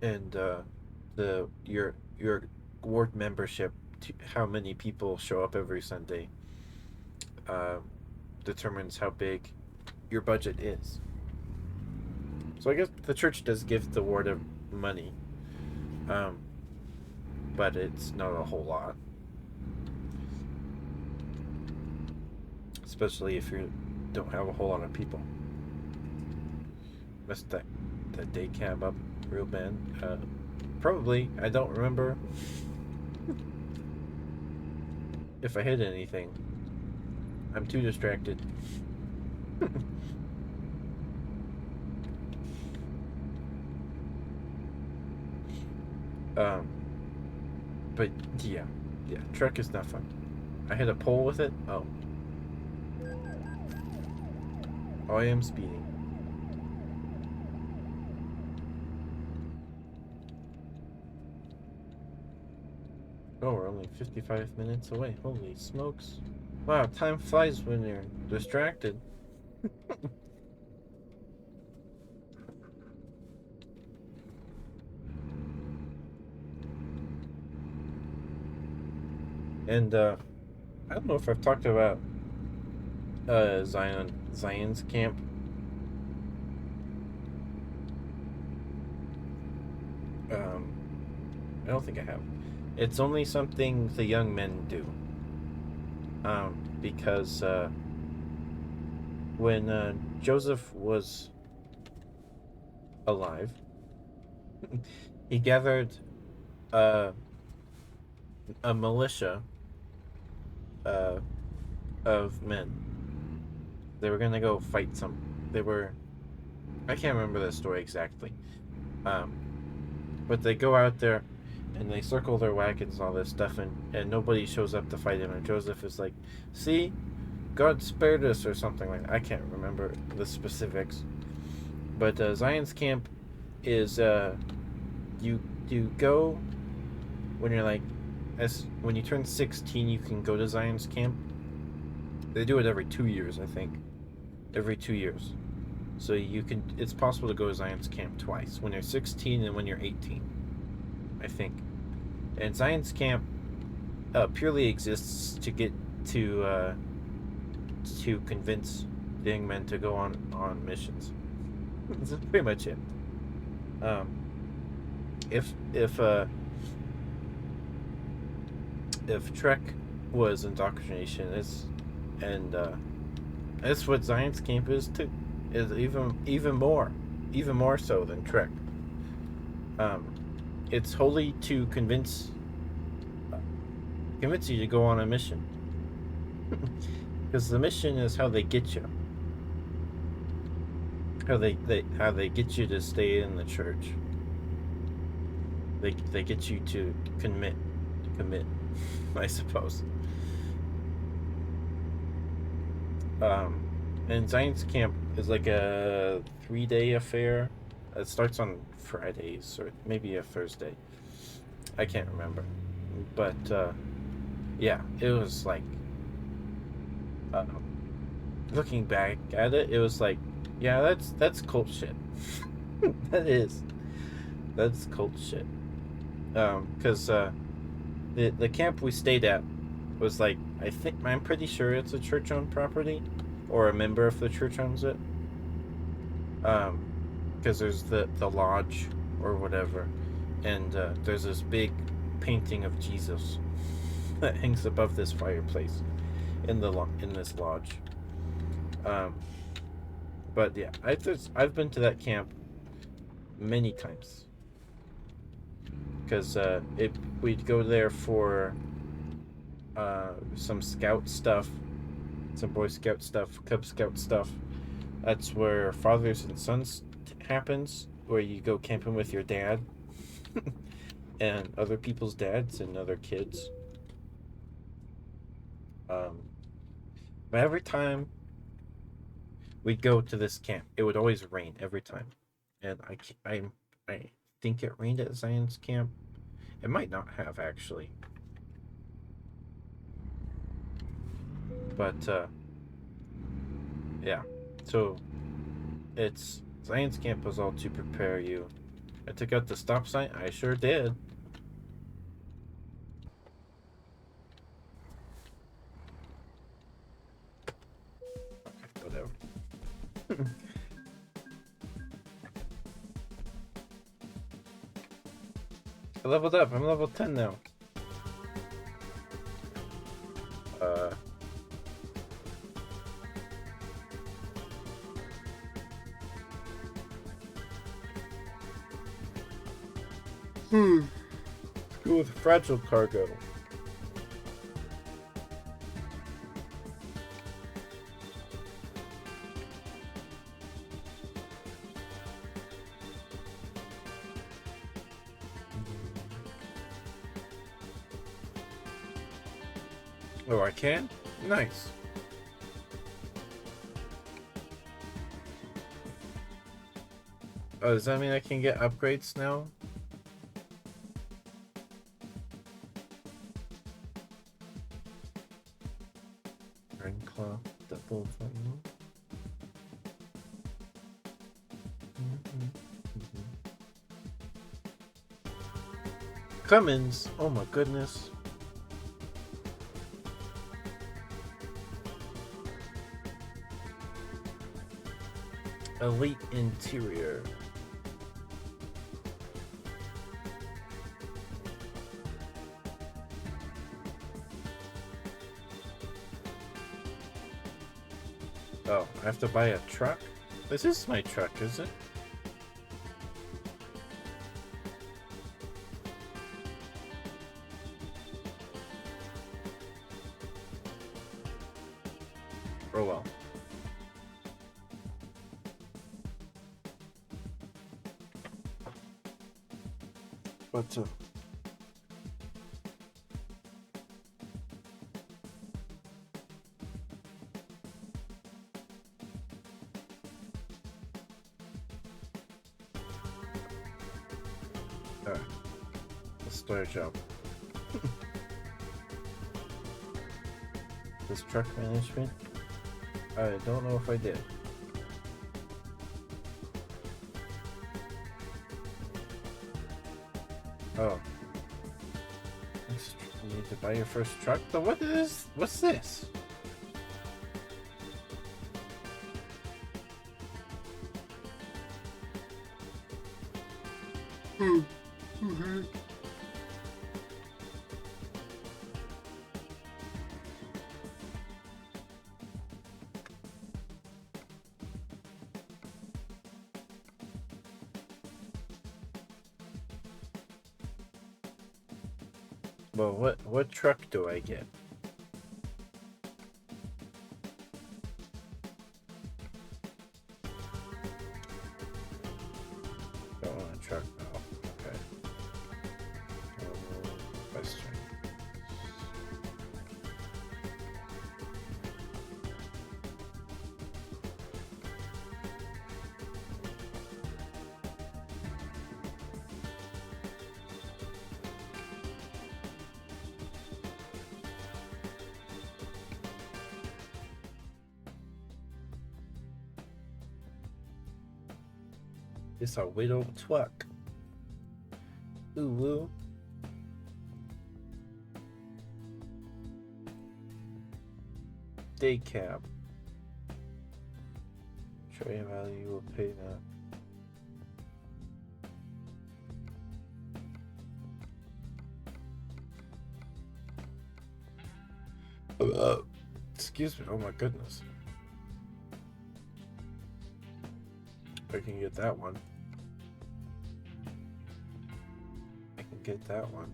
and your ward membership, how many people show up every Sunday, determines how big your budget is. So I guess the church does give the ward of money, but it's not a whole lot. Especially if you don't have a whole lot of people. Messed that day cab up real bad. Probably. I don't remember if I hit anything. I'm too distracted. But yeah, Trek is not fun. I hit a pole with it. Oh, I am speeding. Oh, we're only 55 minutes away. Holy smokes. Wow, time flies when you're distracted. And I don't know if I've talked about Zion's camp. I don't think I have. It's only something the young men do. Because when Joseph was alive, he gathered a militia of men. They were gonna go fight some. I can't remember the story exactly. But they go out there and they circle their wagons and all this stuff, and nobody shows up to fight him. And Joseph is like, "See, God spared us," or something like that. I can't remember the specifics. But Zion's camp is you go when you're like, when you turn 16, you can go to Zion's camp. They do it every 2 years, I think. Every 2 years. So it's possible to go to Zion's camp twice, when you're 16 and when you're 18, I think. And Zion's camp purely exists to get to convince the young men to go on missions. That's pretty much it. If Trek was indoctrination, that's what Zion's camp is too. Is even more so than Trek. It's wholly to convince you to go on a mission, because the mission is how they get you. How they get you to stay in the church. They get you to commit, I suppose. And Zion's camp is like a 3-day affair. It starts on Fridays or maybe a Thursday. I can't remember. But yeah, it was like looking back at it, it was like, yeah, that's cult shit. That's cult shit. Because the camp we stayed at was like, I'm pretty sure it's a church-owned property, or a member of the church owns it. Because there's the lodge or whatever, and there's this big painting of Jesus that hangs above this fireplace in this lodge. But yeah, I've been to that camp many times because we'd go there for some scout stuff, some Boy Scout stuff, Cub Scout stuff. That's where Fathers and Sons happens, where you go camping with your dad and other people's dads and other kids. Um, but every time we'd go to this camp, it would always rain every time, and I think it rained at Zion's camp. It might not have actually, but yeah. So it's Zion's camp was all to prepare you. I took out the stop sign. I sure did. Okay, whatever. I leveled up. I'm level 10 now. Uh. Go with fragile cargo. Oh, I can? Nice. Oh, does that mean I can get upgrades now? Iron Claw, double button. Cummins! Oh my goodness. Elite interior. Oh, I have to buy a truck? This is my truck, is it? Oh well. But alright. Let's start a job. This truck management? I don't know if I did. Oh. You need to buy your first truck? But what is... What's this? Well, what truck do I get? Don't want a truck now. Okay. Western. It's a widow truck. Ooh woo. Day cab. Trade value will pay that. Excuse me. Oh my goodness. I can get that one. I can get that one.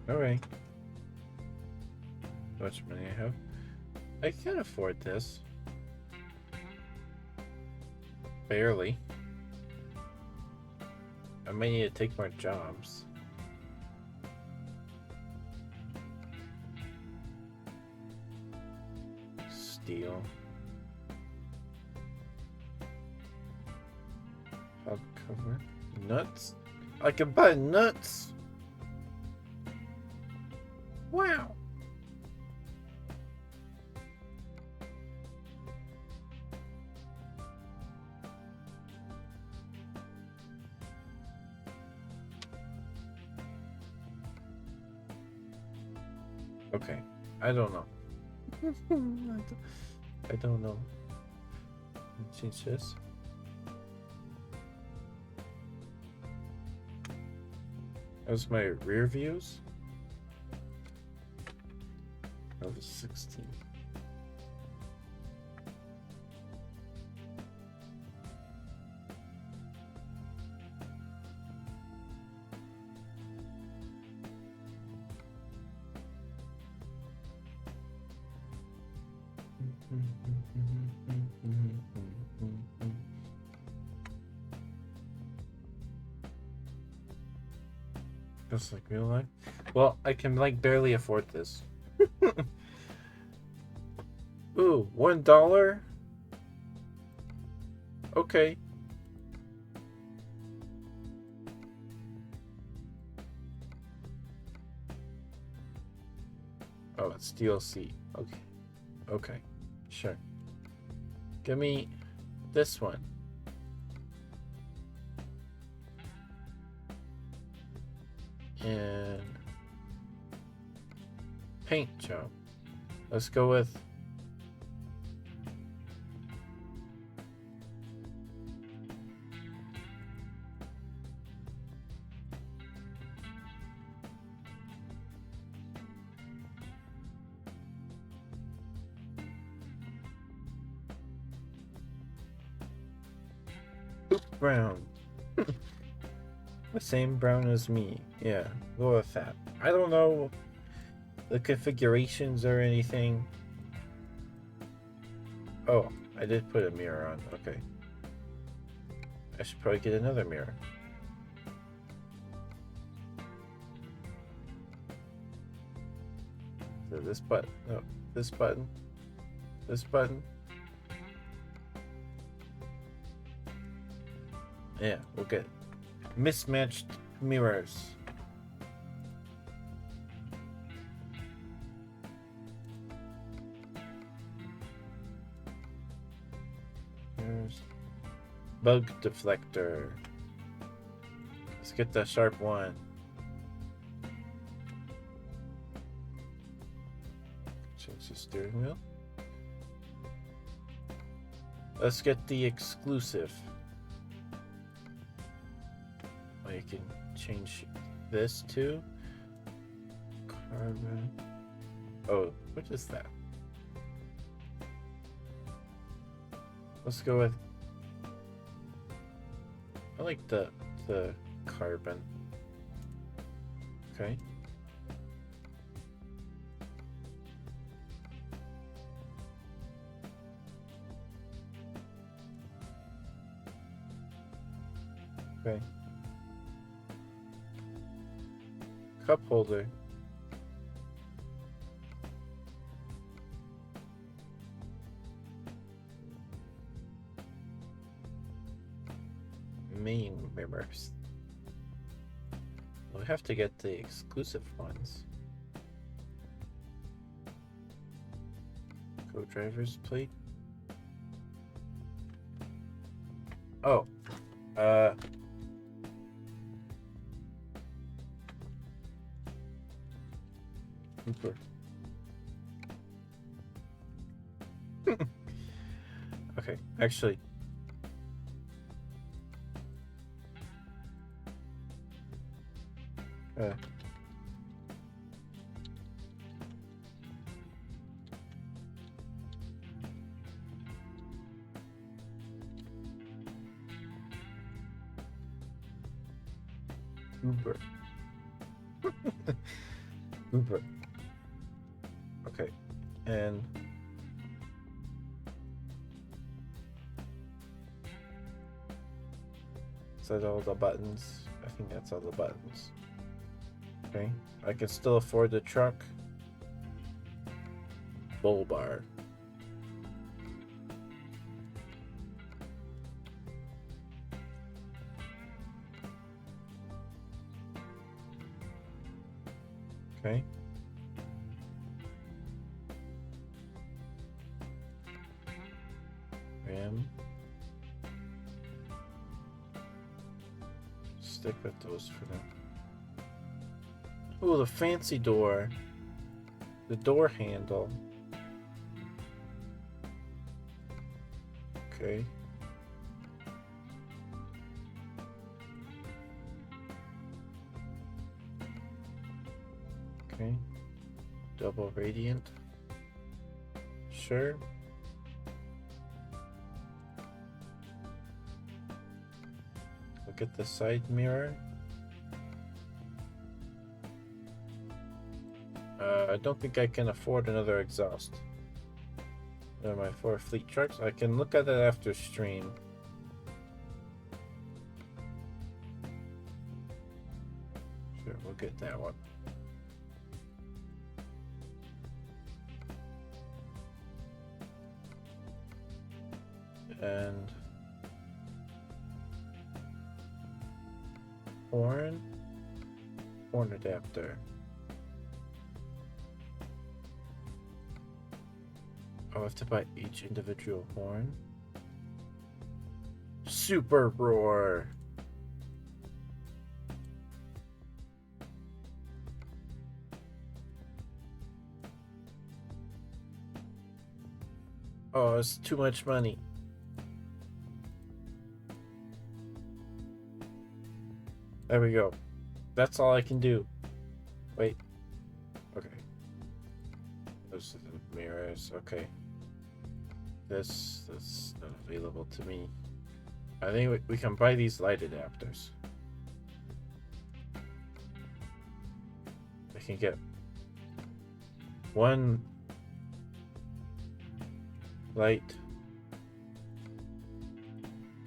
Alright. How much money I have? I can afford this. Barely. I may need to take more jobs. Steel. Hardcover. Nuts? I can buy nuts! Wow! Okay, I don't know. I don't know. Change this. That's my rear views. That was 16. Just like real life. Well, I can like barely afford this. Ooh, $1? Okay. Oh, it's DLC. Okay. Okay. Sure. Give me this one. And paint job. Let's go with brown. The same brown as me. Yeah, go with that. I don't know the configurations or anything. Oh, I did put a mirror on. Okay. I should probably get another mirror. So this button. No, this button. This button. Yeah, we'll get mismatched mirrors. Here's bug deflector. Let's get the sharp one. Change the steering wheel. Let's get the exclusive. Oh, you can change this to carbon. Oh, what is that? Let's go with. I like the carbon. Okay. Okay. Cup holder. Main mirrors. We'll have to get the exclusive ones. Pro driver's plate. Oh. Super. Okay, actually. Uber. Uber. Okay, and is that all the buttons? I think that's all the buttons. Okay, I can still afford the truck. Bull bar. Okay. Ram. Stick with those for now. Oh, the fancy door. The door handle. Okay. Okay. Double radiant. Sure. Look at the side mirror. I don't think I can afford another exhaust. They're my 4 fleet trucks. I can look at it after stream. Sure, we'll get that one. And horn adapter. Oh, I have to buy each individual horn. Super roar. Oh, it's too much money. There we go. That's all I can do. Wait. Okay. Those are the mirrors. Okay. That's not available to me. I think we can buy these light adapters. I can get 1 light,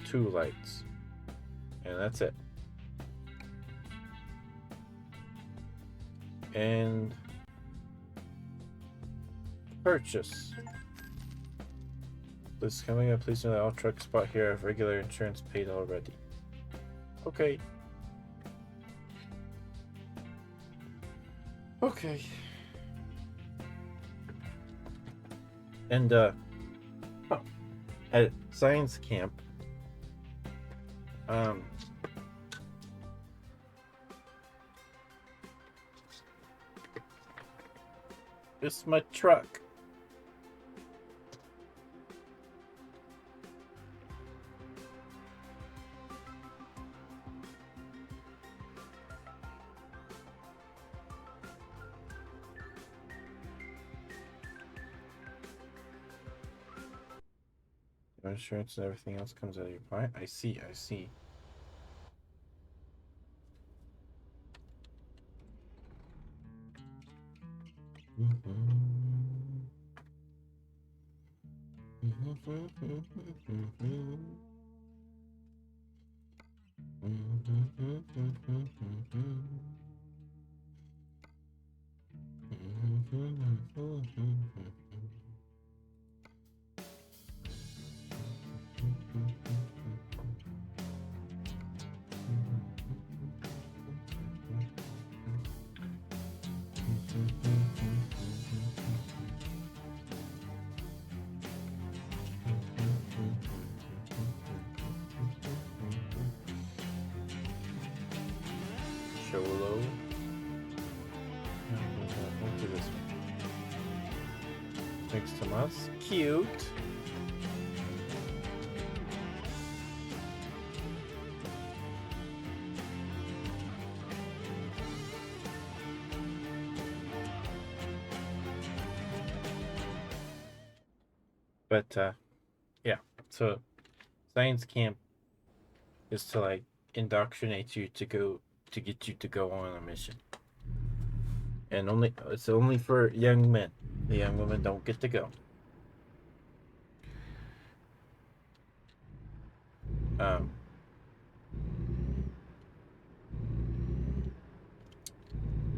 2 lights, and that's it. And purchase. This coming up, please know that all trucks bought here have regular insurance paid already. Okay. Okay. And at science camp, it's my truck. Your insurance and everything else comes out of your pocket. I see. Cholo. We'll do this one. Thanks, Tomas. Cute. But yeah. So science camp is to like indoctrinate you to get you to go on a mission. And it's only for young men. The young women don't get to go.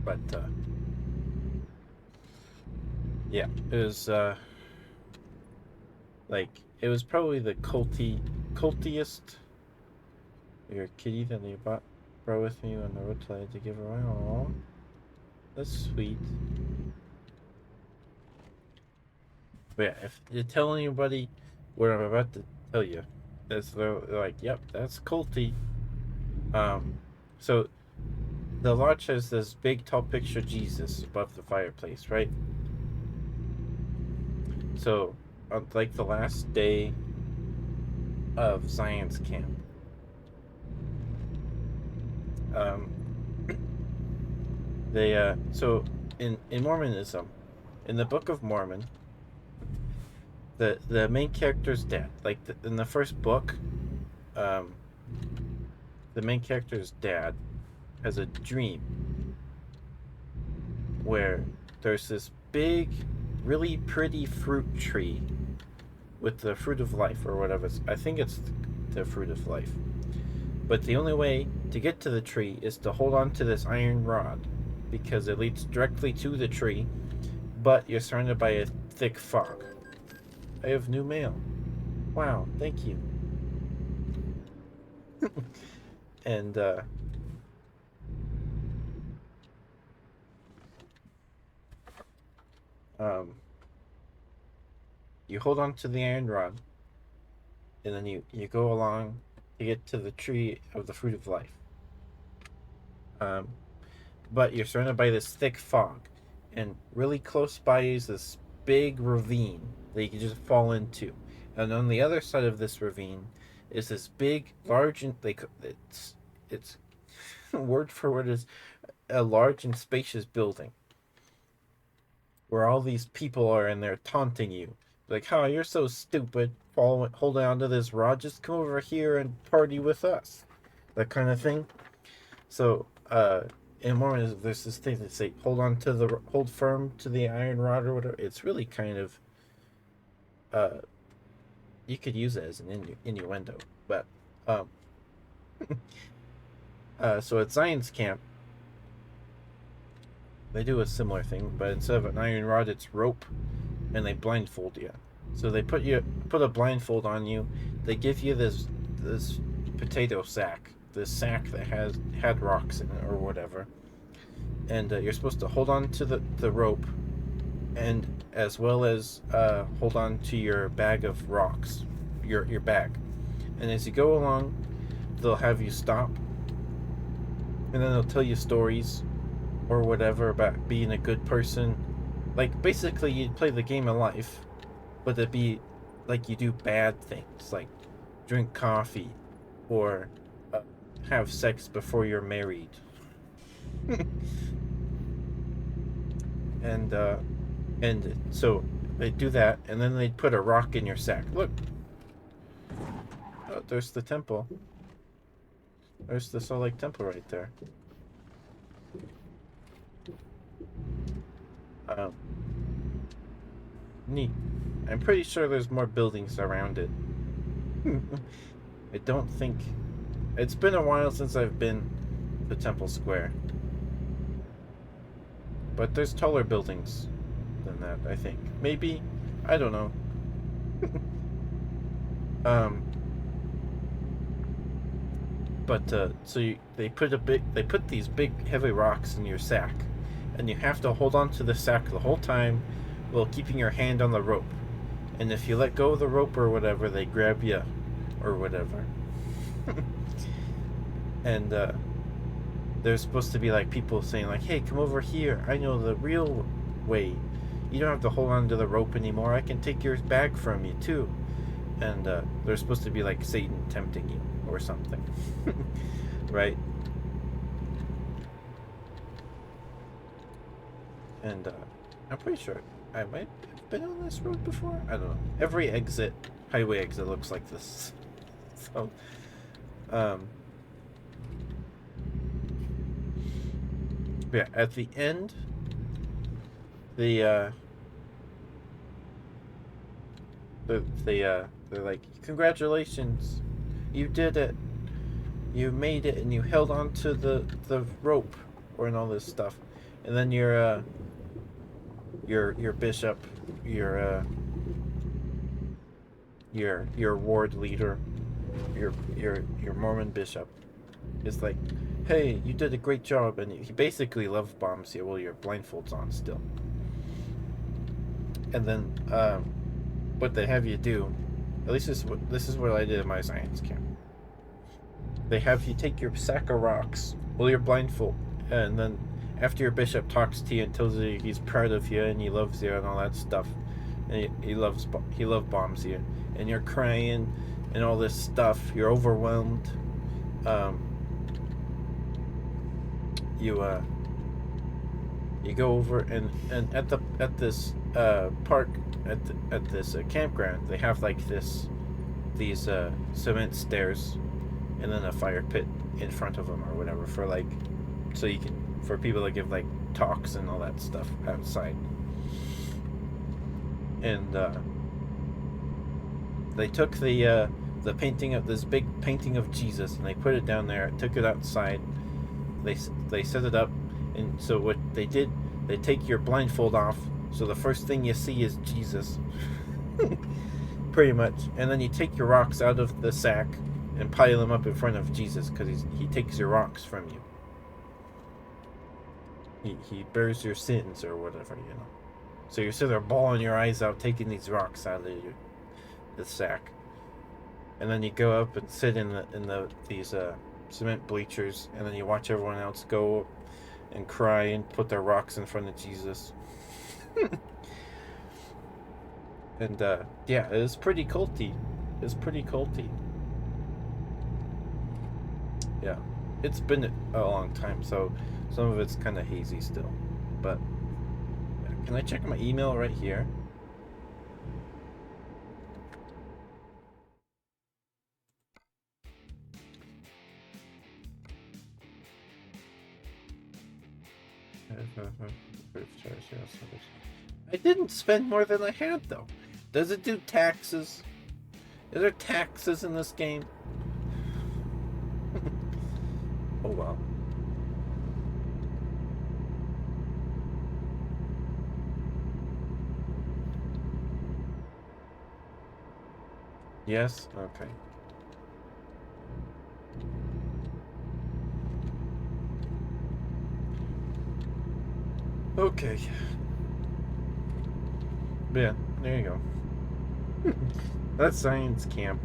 But yeah, it was like it was probably the cultiest. Your kitty that you brought with me on the road till I had to give her away. Aww, that's sweet. But yeah, if you tell anybody what I'm about to tell you, they're like, "Yep, that's culty." So the lodge has this big, tall picture of Jesus above the fireplace, right? So, on like the last day of science camp, they so in Mormonism, in the Book of Mormon, the main character's dad, like in the first book, the main character's dad has a dream where there's this big, really pretty fruit tree with the fruit of life or whatever. I think it's the fruit of life. But the only way to get to the tree is to hold on to this iron rod because it leads directly to the tree, but you're surrounded by a thick fog. I have new mail. Wow, thank you. And you hold on to the iron rod, and then you go along to get to the tree of the fruit of life. But you're surrounded by this thick fog, and really close by is this big ravine that you can just fall into. And on the other side of this ravine is this big, large, and it's word for word is a large and spacious building where all these people are and they're taunting you. Like, oh, you're so stupid, holding on to this rod. Just come over here and party with us. That kind of thing. So, in Mormonism, there's this thing that say, hold firm to the iron rod or whatever. It's really kind of, you could use it as an innuendo. But, so at science camp, they do a similar thing, but instead of an iron rod, it's rope, and they blindfold you. So they put a blindfold on you. They give you this potato sack, this sack that had rocks in it or whatever, and you're supposed to hold on to the rope, and as well as hold on to your bag of rocks, your bag. And as you go along, they'll have you stop, and then they'll tell you stories or whatever about being a good person. Like, basically, you'd play the game of life, but it'd be like you do bad things, like drink coffee or have sex before you're married. And so they'd do that, and then they'd put a rock in your sack. Look, oh, there's the temple. There's the Salt Lake Temple right there. Neat. I'm pretty sure there's more buildings around it. I don't think... It's been a while since I've been to Temple Square. But there's taller buildings than that, I think. Maybe? I don't know. They put these big heavy rocks in your sack, and you have to hold on to the sack the whole time while keeping your hand on the rope. And if you let go of the rope or whatever, they grab you or whatever. And there's supposed to be like people saying like, "Hey, come over here. I know the real way. You don't have to hold on to the rope anymore. I can take your bag from you too." And they're supposed to be like Satan tempting you or something, right? And I'm pretty sure I might have been on this road before. I don't know. Every highway exit looks like this. So, yeah, at the end, they're like, "Congratulations, you did it. You made it, and you held on to the rope," or and all this stuff. And then your bishop, your ward leader, your Mormon bishop, is like, "Hey, you did a great job," and he basically love bombs you while your blindfold's on still. And then what they have you do, at least this is what I did in my science camp. They have you take your sack of rocks while you're blindfolded, and then after your bishop talks to you and tells you he's proud of you and he loves you and all that stuff, and he love bombs you, and you're crying and all this stuff, you're overwhelmed. You go over and at this park at this campground, they have like these cement stairs and then a fire pit in front of them or whatever for like, so you can, for people to give like talks and all that stuff outside. And they took the painting of this big painting of Jesus and they put it down there, took it outside. They set it up, and so what they did, they take your blindfold off, so the first thing you see is Jesus. Pretty much. And then you take your rocks out of the sack and pile them up in front of Jesus, because he takes your rocks from you. He bears your sins or whatever, you know. So you're sitting there bawling your eyes out, taking these rocks out of the sack. And then you go up and sit in these cement bleachers, and then you watch everyone else go and cry and put their rocks in front of Jesus. And yeah, it was pretty culty. Yeah, it's been a long time, so some of it's kind of hazy still. But yeah. Can I check my email right here? I didn't spend more than I had, though. Does it do taxes? Is there taxes in this game? Oh well. Yes? Okay. Okay. Yeah, there you go. That's science camp.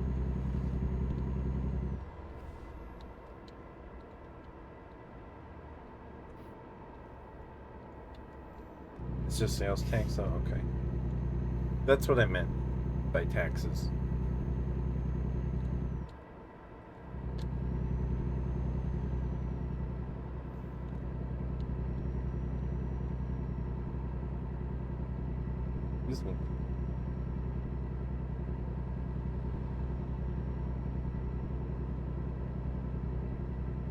It's just sales tax, oh, okay. That's what I meant by taxes. Excuse me.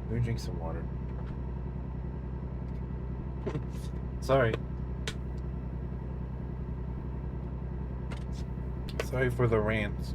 Let me drink some water. Sorry. Sorry for the rants.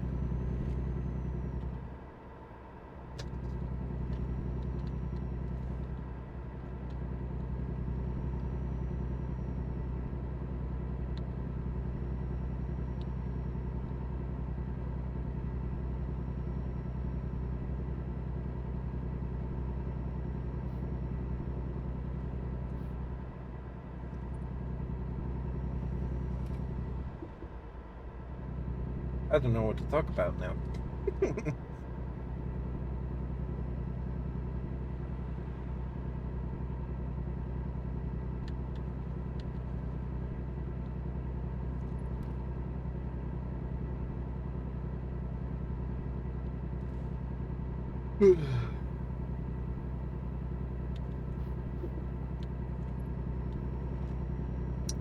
I don't know what to talk about now.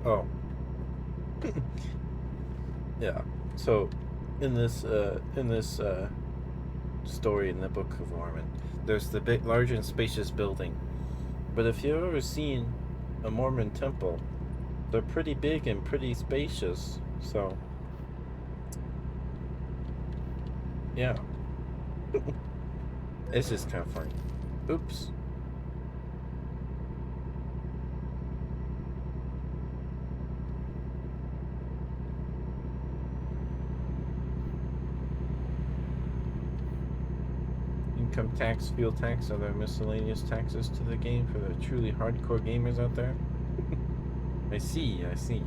Oh. Yeah. So, in this story in the Book of Mormon, there's the big, large and spacious building. But if you've ever seen a Mormon temple, they're pretty big and pretty spacious. So, yeah, it's just kind of funny. Oops. Income tax, fuel tax, other miscellaneous taxes to the game for the truly hardcore gamers out there. I see, I see.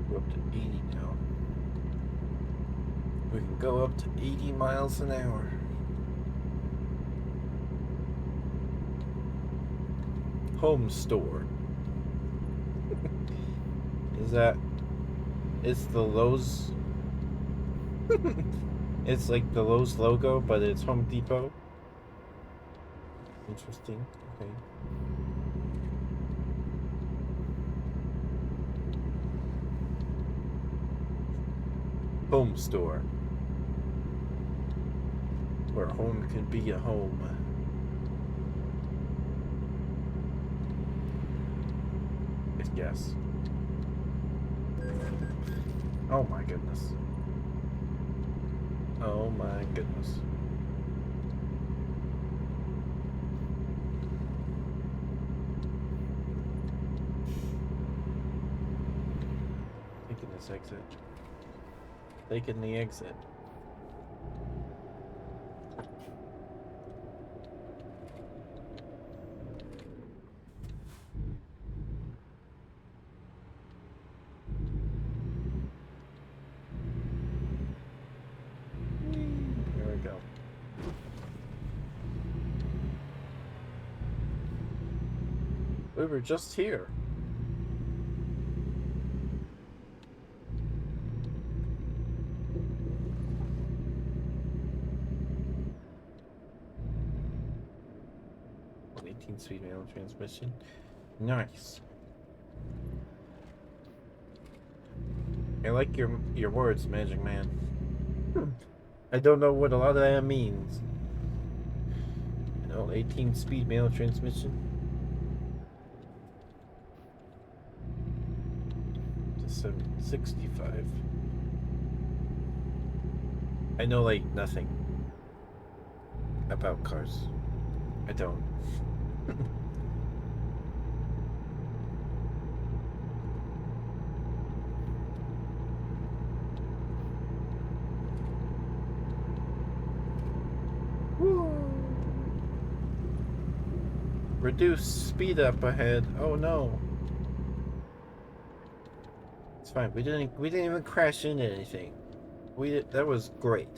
Go up to 80 now. We can go up to 80 miles an hour. Home store. Is that... It's the Lowe's... It's like the Lowe's logo, but it's Home Depot. Interesting. Okay. Home store. Where home can be a home. Yes. Oh my goodness. Oh my goodness. Taking this exit. Taking the exit. There we go. We were just here. An 18-speed manual transmission. Nice. I like your words, Magic Man. I don't know what a lot of that means. An old 18-speed manual transmission. To 765. I know like nothing about cars. I don't. Reduce speed up ahead. Oh no. It's fine. We didn't even crash into anything. That was great.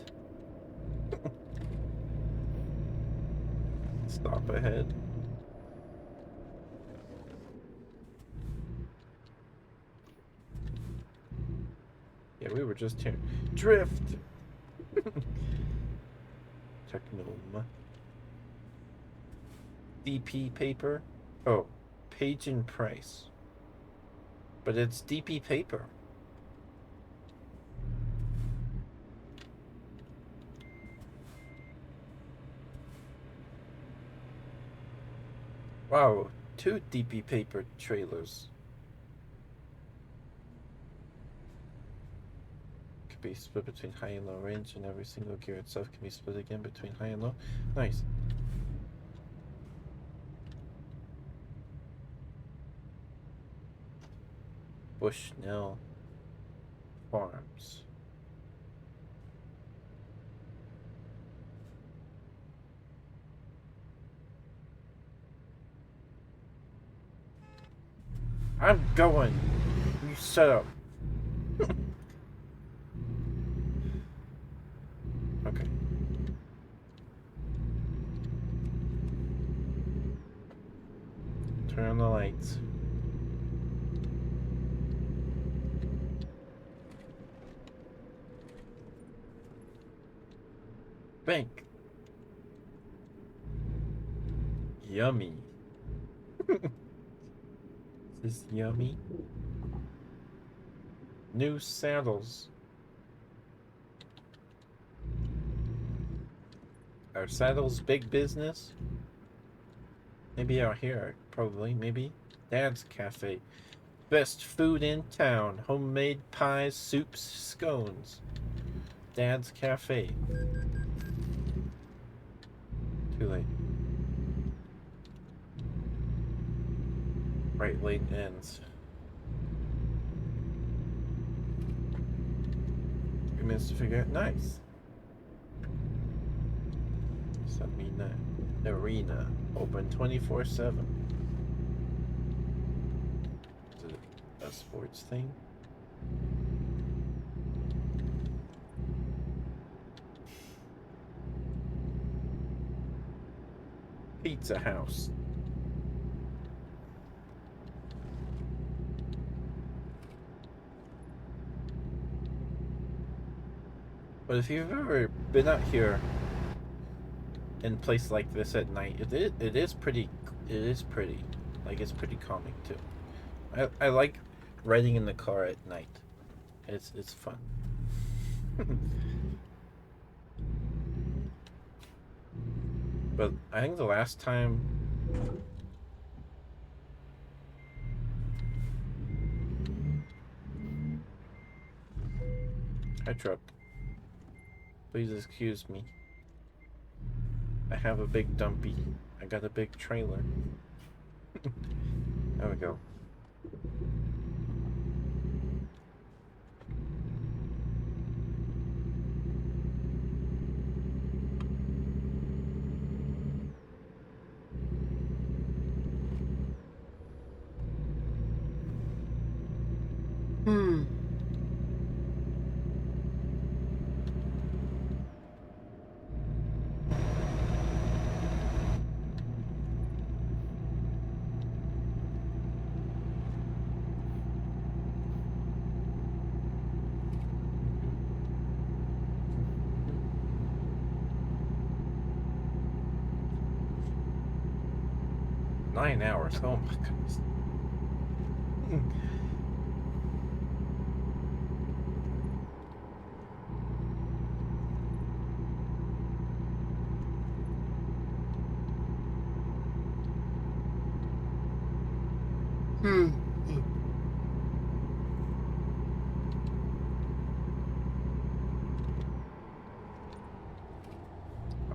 Stop ahead. Yeah, we were just here. Drift. Technome. DP paper. Oh, page and price. But it's DP paper. Wow, 2 DP paper trailers. Could be split between high and low range, and every single gear itself can be split again between high and low. Nice. Bushnell Farms. I'm going. You shut up. Okay. Turn on the lights. Bank. Yummy. Is this yummy? New saddles. Are saddles big business? Maybe out here, probably, maybe. Dad's Cafe. Best food in town. Homemade pies, soups, scones. Dad's Cafe. Too late. Right lane ends. 3 minutes to figure out. Nice. Samina Arena. Open 24/7. Is it a sports thing? Pizza House. But if you've ever been out here in a place like this at night, it is pretty. Like, it's pretty calming too. I like riding in the car at night. It's fun. But I think the last time hi truck. Please excuse me. I have a big dumpy. I got a big trailer. There we go. Nine hours. Oh my goodness.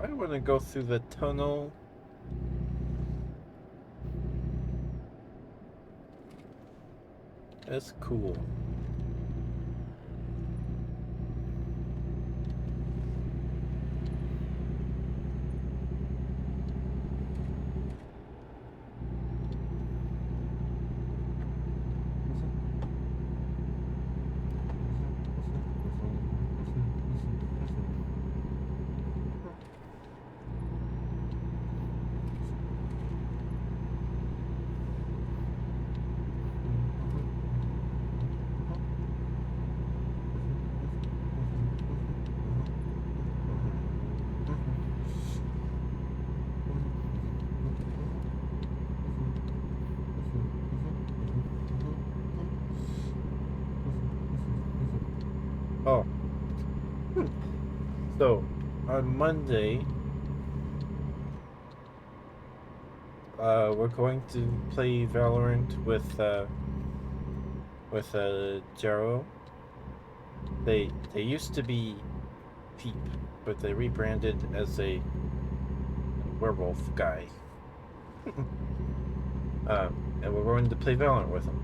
I want to go through the tunnel. That's cool. Oh. So, on Monday, we're going to play Valorant with Jaro. They used to be Peep, but they rebranded as a werewolf guy. And we're going to play Valorant with them.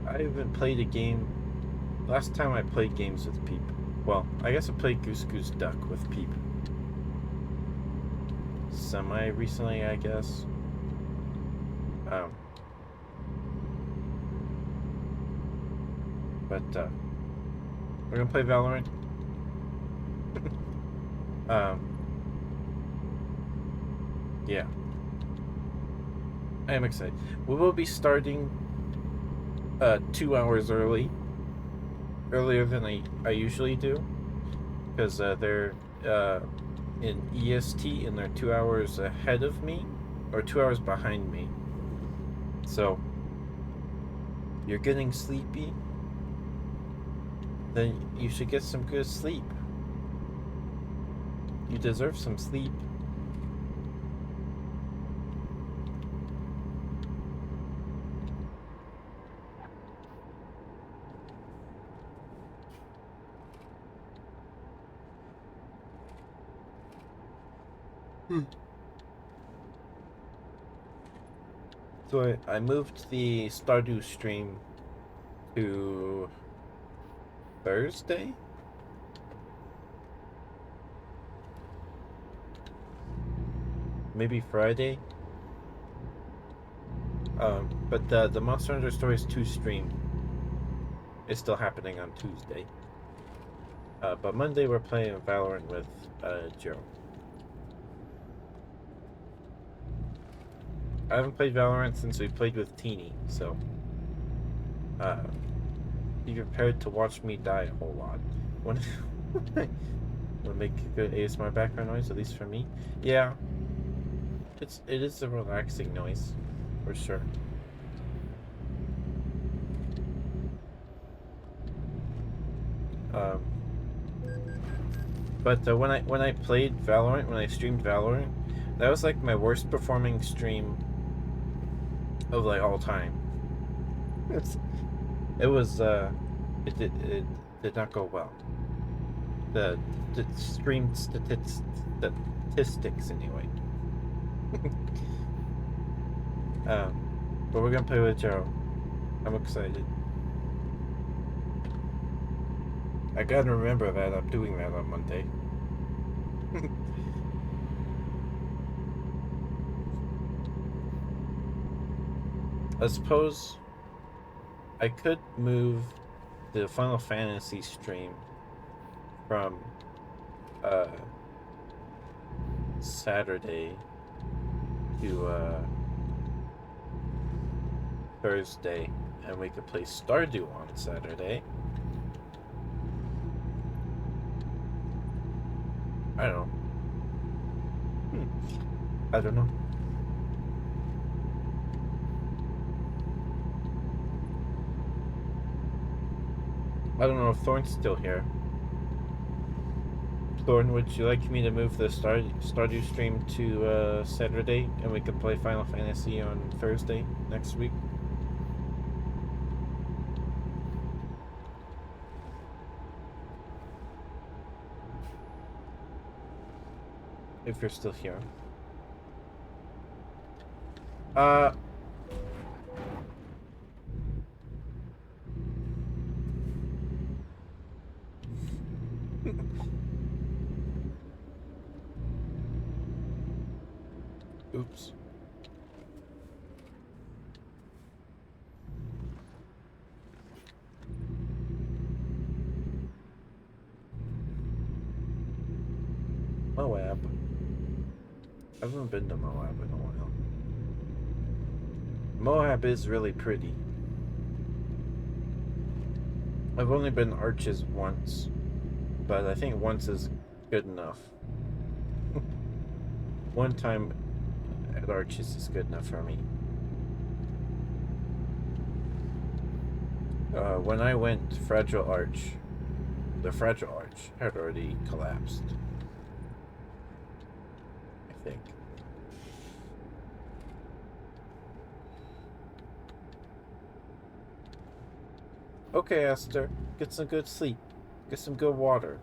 I haven't played a game. Last time I played games with Peep. Well, I guess I played Goose Goose Duck with Peep. Semi-recently, I guess. But, we're gonna play Valorant. Yeah. I am excited. We will be starting 2 hours earlier than I usually do, because they're in EST and they're 2 hours ahead of me, or 2 hours behind me. So, you're getting sleepy, then you should get some good sleep. You deserve some sleep. So I moved the Stardew stream to Thursday? Maybe Friday? But the Monster Hunter Stories 2 stream is still happening on Tuesday. But Monday we're playing Valorant with Joe. I haven't played Valorant since we played with Teeny, so be prepared to watch me die a whole lot. Will make a good ASMR background noise, at least for me. Yeah, it is a relaxing noise, for sure. But when I played Valorant, when I streamed Valorant, that was like my worst performing stream of like all time. It did not go well. The stream statistics anyway. But we're gonna play with Joe. I'm excited. I gotta remember that I'm doing that on Monday. I suppose I could move the Final Fantasy stream from Saturday to Thursday, and we could play Stardew on Saturday. I don't know. I don't know. I don't know if Thorn's still here. Thorn, would you like me to move the Stardew stream to Saturday, and we could play Final Fantasy on Thursday next week? If you're still here. Oops. Moab. I haven't been to Moab in a while. Moab is really pretty. I've only been Arches once, but I think once is good enough. One time at Arches is good enough for me. When I went, the Fragile Arch had already collapsed. I think. Okay, Esther, get some good sleep. Get some good water.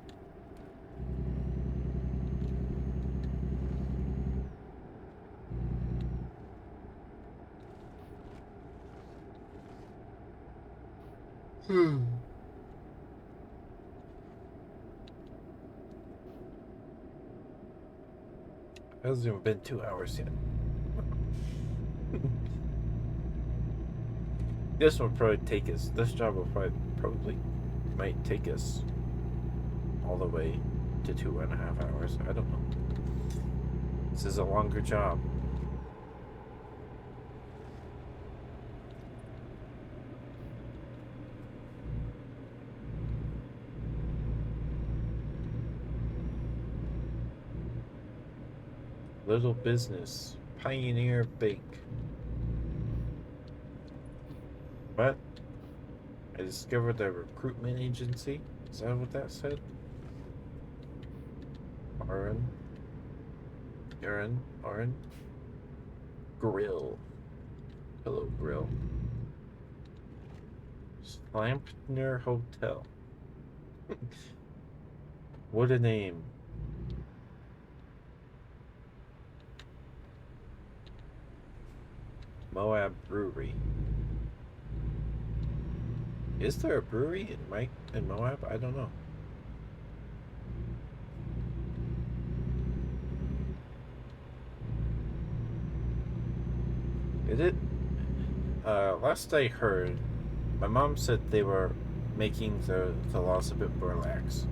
It hasn't even been 2 hours yet. This will probably take us. This job will probably might take us all the way to 2.5 hours. I don't know. This is a longer job. Little business. Pioneer Bake. What? I discovered a recruitment agency. Is that what that said? Aaron. Grill. Hello, Grill. Slampner Hotel. What a name. Moab Brewery. Is there a brewery in Moab? I don't know. Is it? Last I heard, my mom said they were making the laws a bit more lax,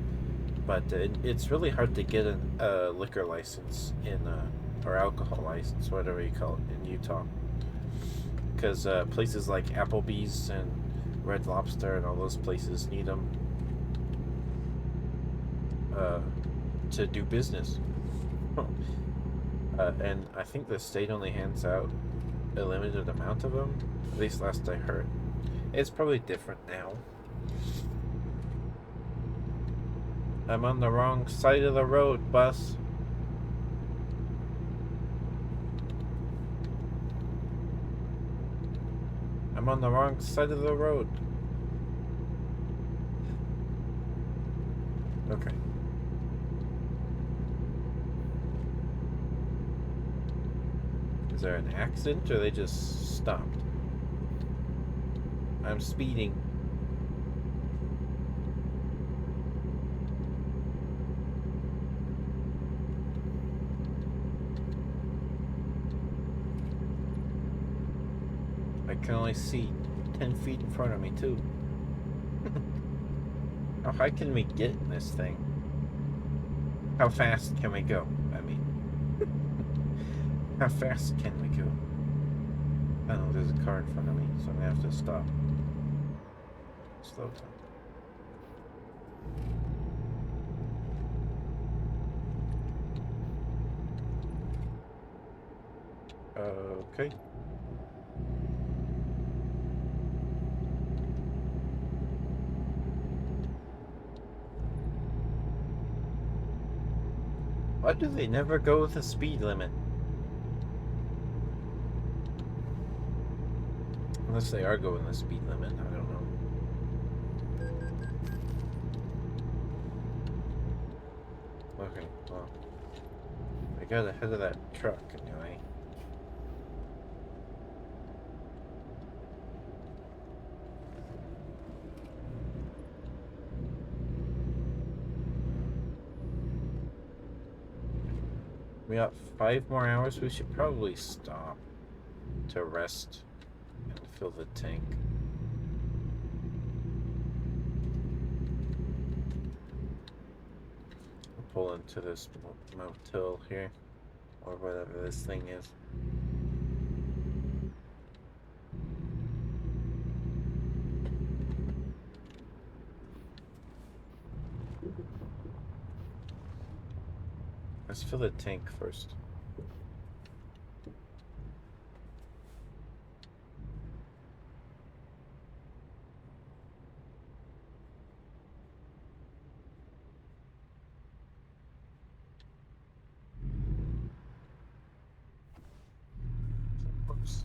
but it's really hard to get a liquor license or alcohol license, whatever you call it, in Utah, because places like Applebee's and Red Lobster and all those places need them to do business. And I think the state only hands out a limited amount of them, at least last I heard. It's probably different now. I'm on the wrong side of the road, bus. I'm on the wrong side of the road. Okay. Is there an accident or they just stopped? I'm speeding. I can only see 10 feet in front of me, too. How high can we get in this thing? How fast can we go? I mean, how fast can we go? I don't know, there's a car in front of me, so I'm gonna have to stop. Slow down. Okay. Why do they never go with the speed limit? Unless they are going the speed limit, I don't know. Okay, well, I got ahead of that truck anyway. We got 5 more hours. We should probably stop to rest and fill the tank. I'll pull into this motel here, or whatever this thing is. Let's fill the tank first. Whoops.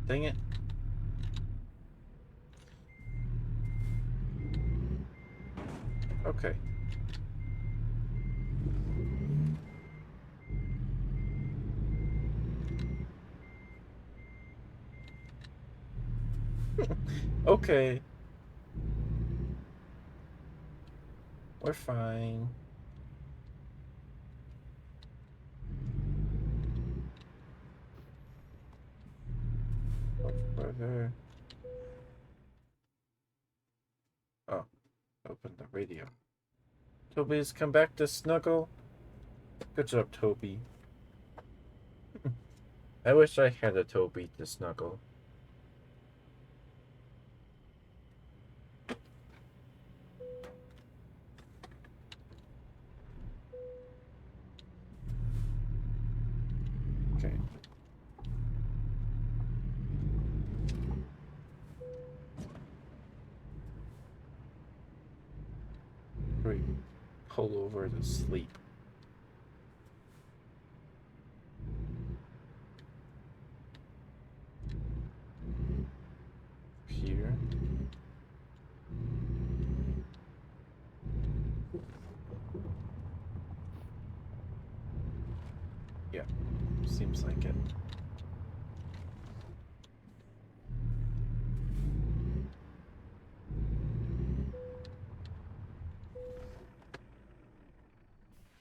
Dang it. Okay. Okay. We're fine. Further. Oh, open the radio. Toby's come back to snuggle. Good job, Toby. I wish I had a Toby to snuggle. probably pull over to sleep. Here. Yeah, seems like it.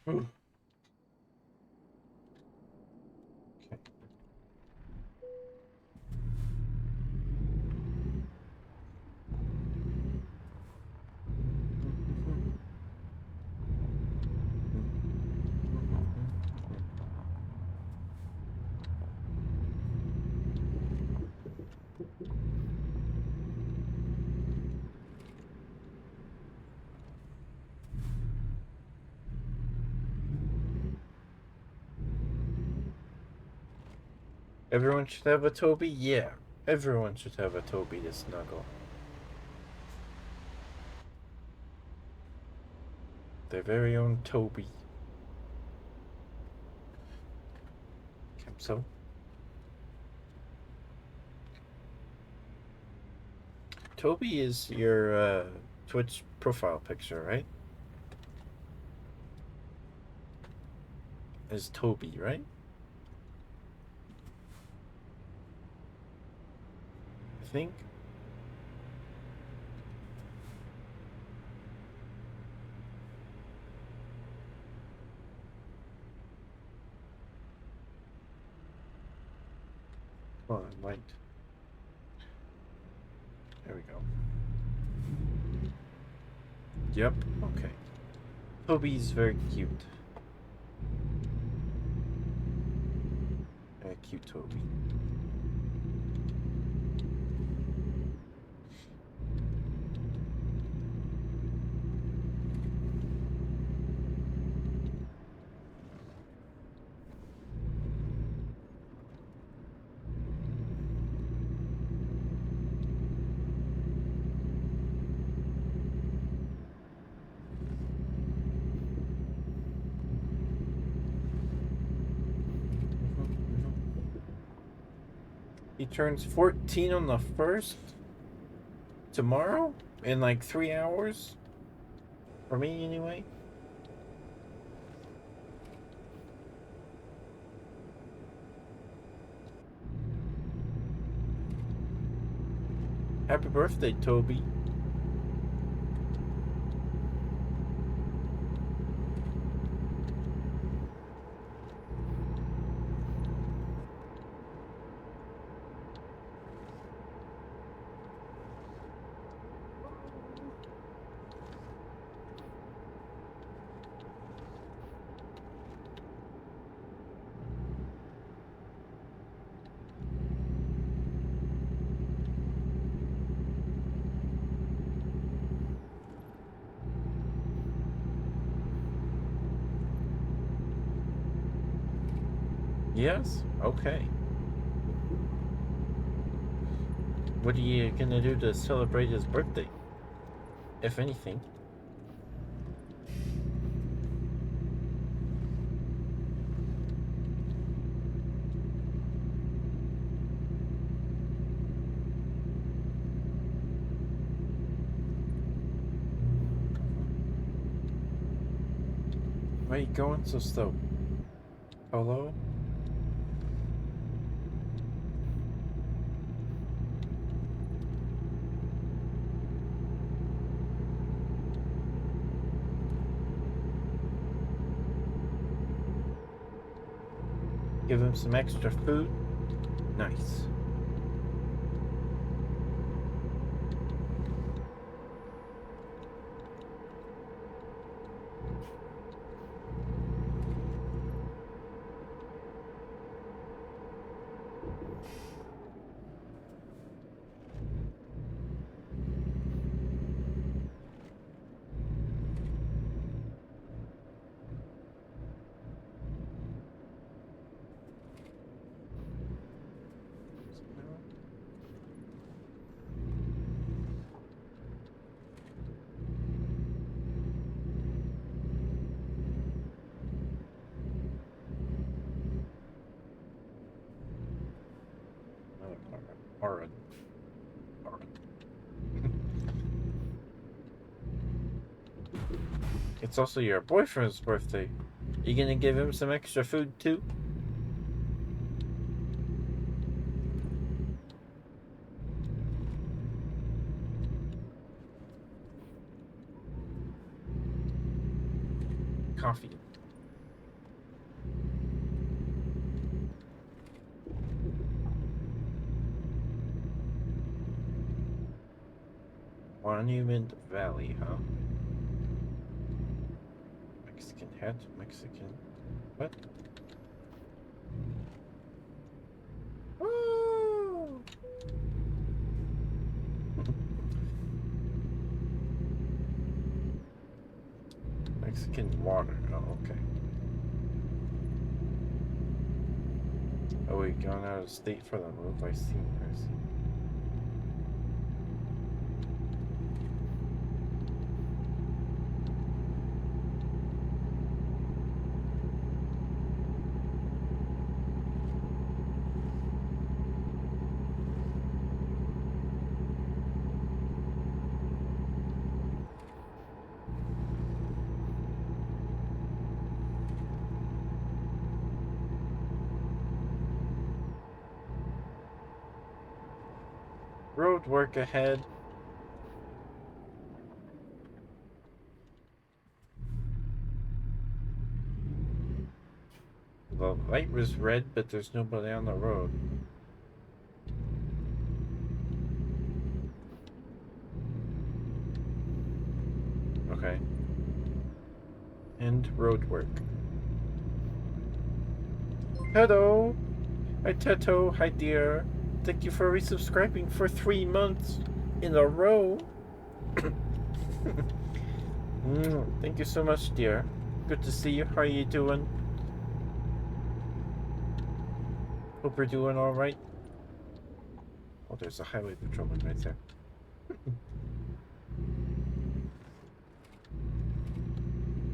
Ooh. Okay. Everyone should have a Toby? Yeah, everyone should have a Toby to snuggle. Their very own Toby. So, Toby is your Twitch profile picture, right? Is Toby, right? I think. Oh, I might. There we go. Yep, okay. Toby's very cute. A cute Toby. He turns 14 on the 1st? Tomorrow? In like 3 hours? For me, anyway? Happy birthday, Toby. Yes? Okay. What are you gonna do to celebrate his birthday? If anything. Why are you going so slow? Hello? Give him some extra food? Nice. Oran. Oran. It's also your boyfriend's birthday. You gonna give him some extra food too? Coffee. Monument Valley, huh? Mexican hat, Mexican. What? Woo! Mexican water. Oh, okay. Oh, wait, going out of state for the move? I see. I see. Road work ahead. The light was red, but there's nobody on the road. Okay. And road work. Hello! Hi, Teto. Hi, dear. Thank you for resubscribing for 3 months in a row. Thank you so much, dear. Good to see you. How are you doing? Hope you're doing alright. Oh, there's a highway patrolman right there.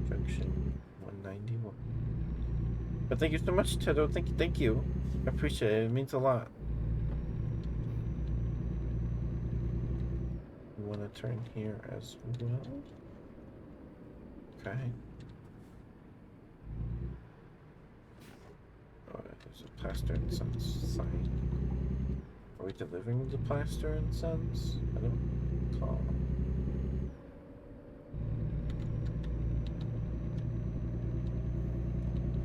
Junction 191. But thank you so much, Teto. Thank you. I appreciate it. It means a lot. You want to turn here as well? Okay. Oh, there's a Plaster and Sons sign. Are we delivering the Plaster and Sons? I don't recall.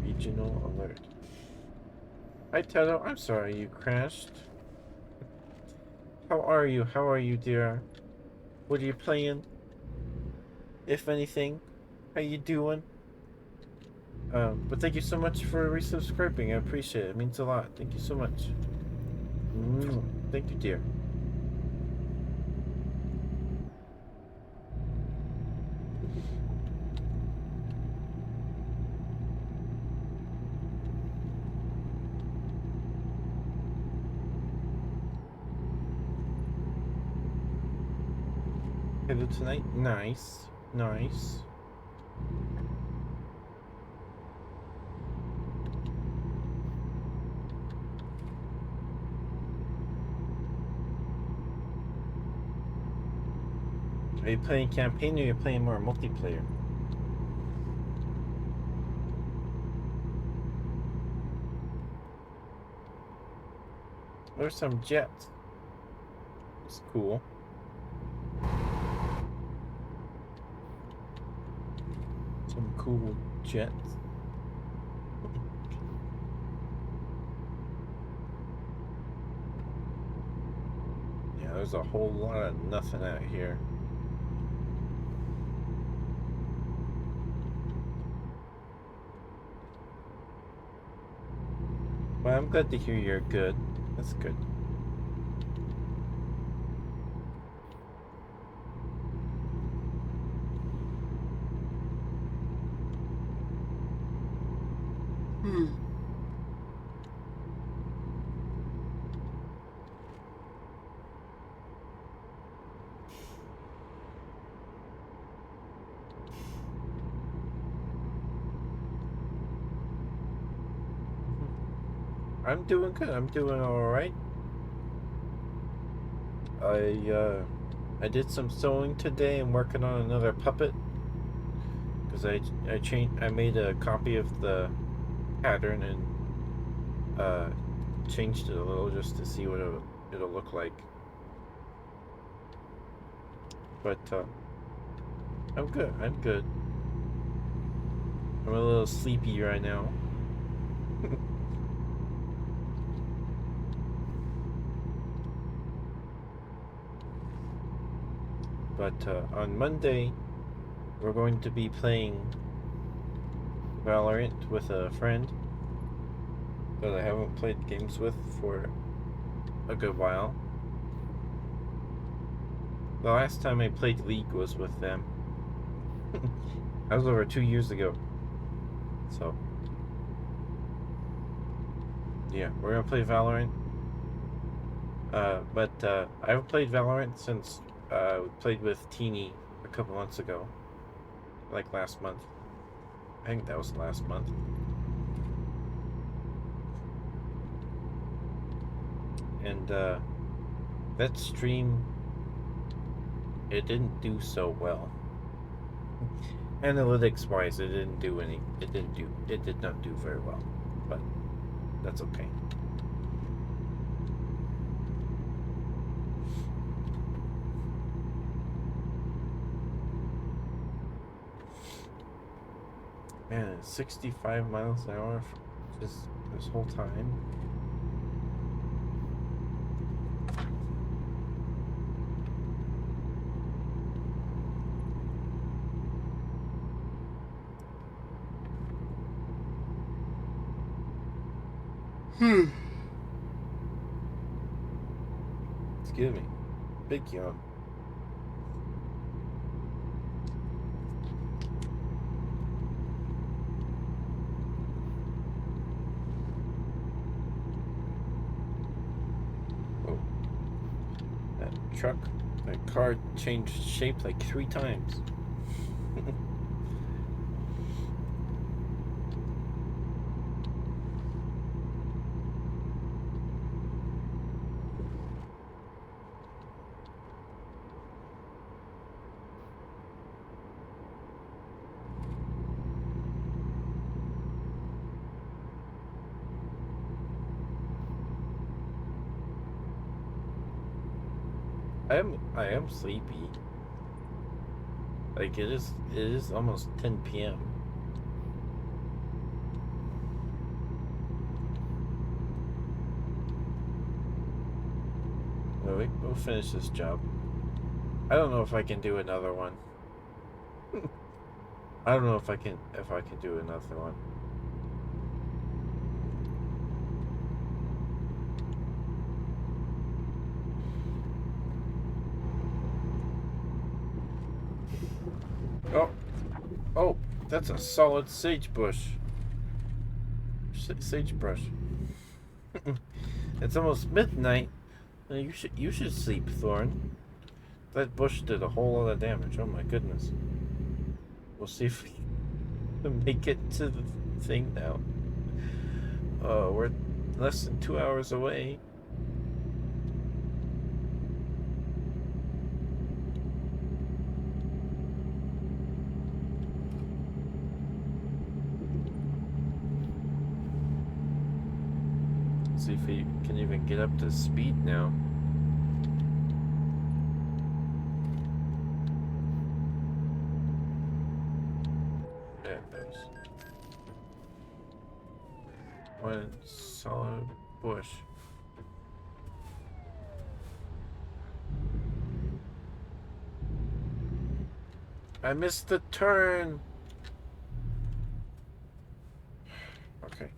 Regional alert. Hi, Teto. I'm sorry you crashed. How are you? How are you, dear? What are you playing? If anything, how you doing? But thank you so much for resubscribing. I appreciate it. It means a lot. Thank you so much. Thank you, dear. Hello tonight. Nice. Nice. Are you playing campaign or are you playing more multiplayer? There's some jets. It's cool. Some cool jets. Yeah, there's a whole lot of nothing out here. Well, I'm glad to hear you're good. That's good. I'm doing good. I'm doing all right. I did some sewing today. I'm working on another puppet because I made a copy of the pattern and changed it a little just to see what it'll look like. But I'm good. I'm good. I'm a little sleepy right now. But on Monday, we're going to be playing Valorant with a friend that I haven't played games with for a good while. The last time I played League was with them. That was over 2 years ago. So, yeah, we're gonna play Valorant. But I haven't played Valorant since we played with Teeny a couple months ago. Like last month. I think that was last month. And that stream, it didn't do so well. Analytics wise, it did not do very well. But that's okay. Man, 65 miles an hour for just this whole time. Excuse me. Big yawn. Oh. That car changed shape like 3 times. I am sleepy. Like it is almost 10 p.m. We'll finish this job. I don't know if I can do another one. I don't know if I can do another one. Oh, that's a solid sagebrush. Sagebrush. It's almost midnight. You should sleep, Thorn. That bush did a whole lot of damage. Oh my goodness. We'll see if we can make it to the thing now. We're less than 2 hours away. See if we can even get up to speed now. There it goes. One solid bush. I missed the turn. Okay.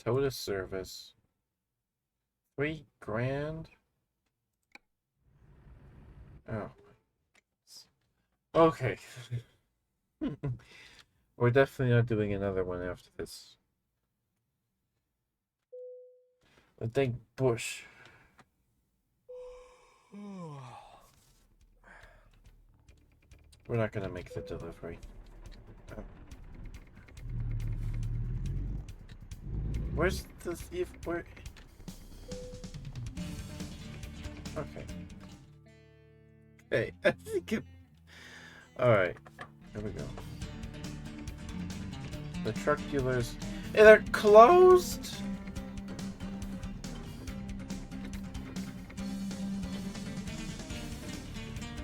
Total service. $3 grand. Oh. Okay. We're definitely not doing another one after this. A big bush. We're not gonna make the delivery. Where's the thief? Where? Okay. Hey, I think it... Alright. Here we go. The truck dealers... Hey, they're closed?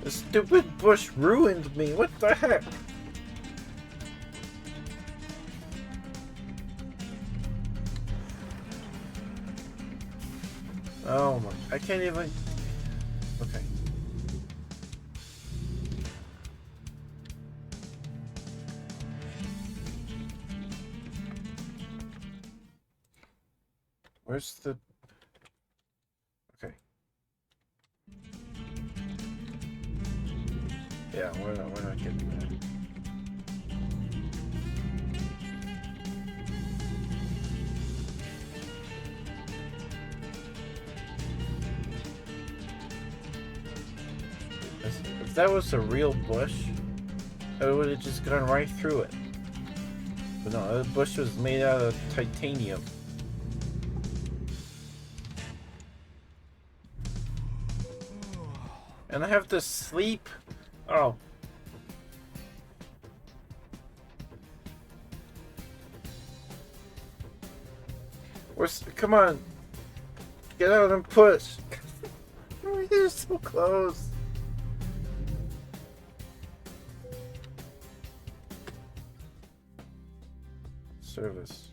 The stupid bush ruined me. What the heck? Oh my... I can't even... Okay. Where's the... Okay. Yeah, we're not getting that. If that was a real bush, I would have just gone right through it. But no, the bush was made out of titanium. And I have to sleep? Oh. Come on. Get out and push. We're so close. Service.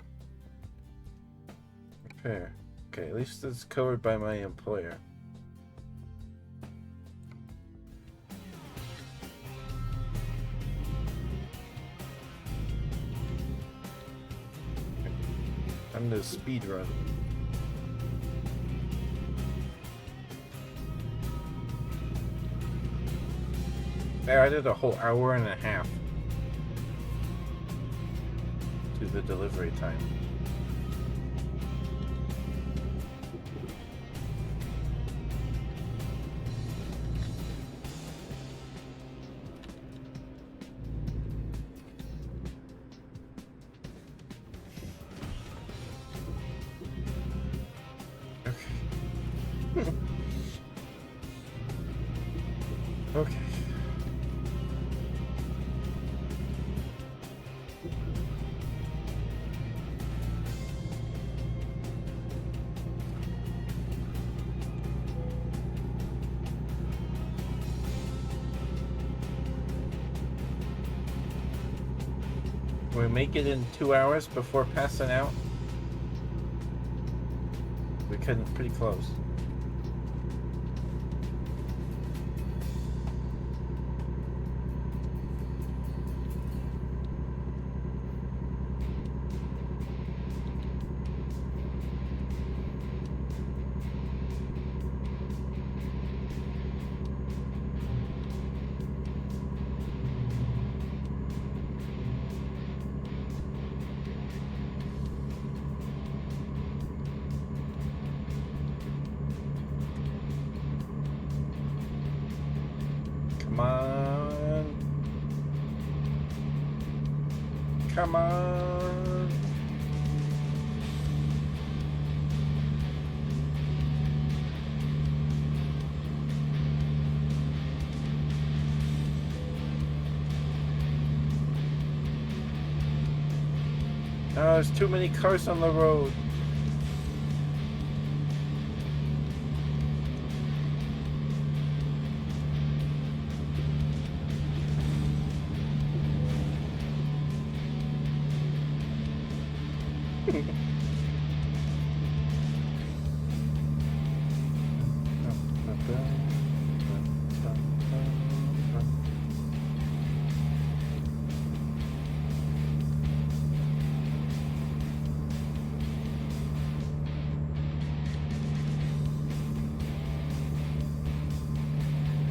Repair. Okay, at least it's covered by my employer. I'm gonna speed run. There, I did a whole hour and a half to the delivery time. Okay. We make it in 2 hours before passing out. We couldn't, pretty close. Come on. Come on. Oh, there's too many cars on the road.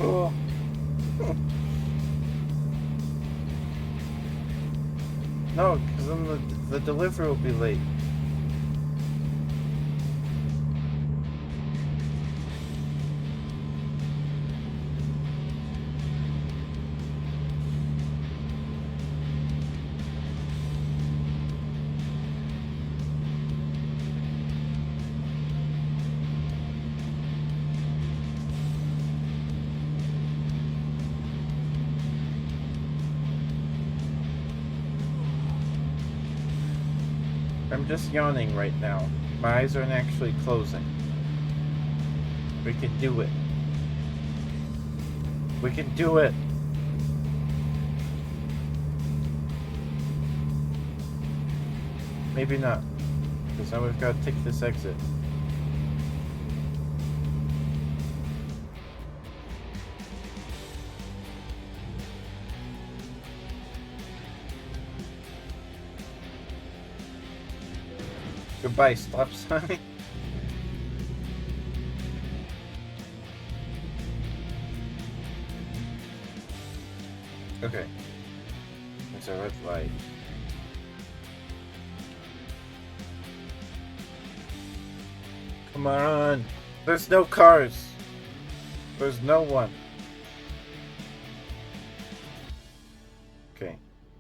Oh. No, because then the delivery will be late. I'm just yawning right now. My eyes aren't actually closing. We can do it. We can do it. Maybe not. Because now we've got to take this exit. Goodbye, stop sign. Okay. It's a red light. Come on. There's no cars. There's no one. Okay.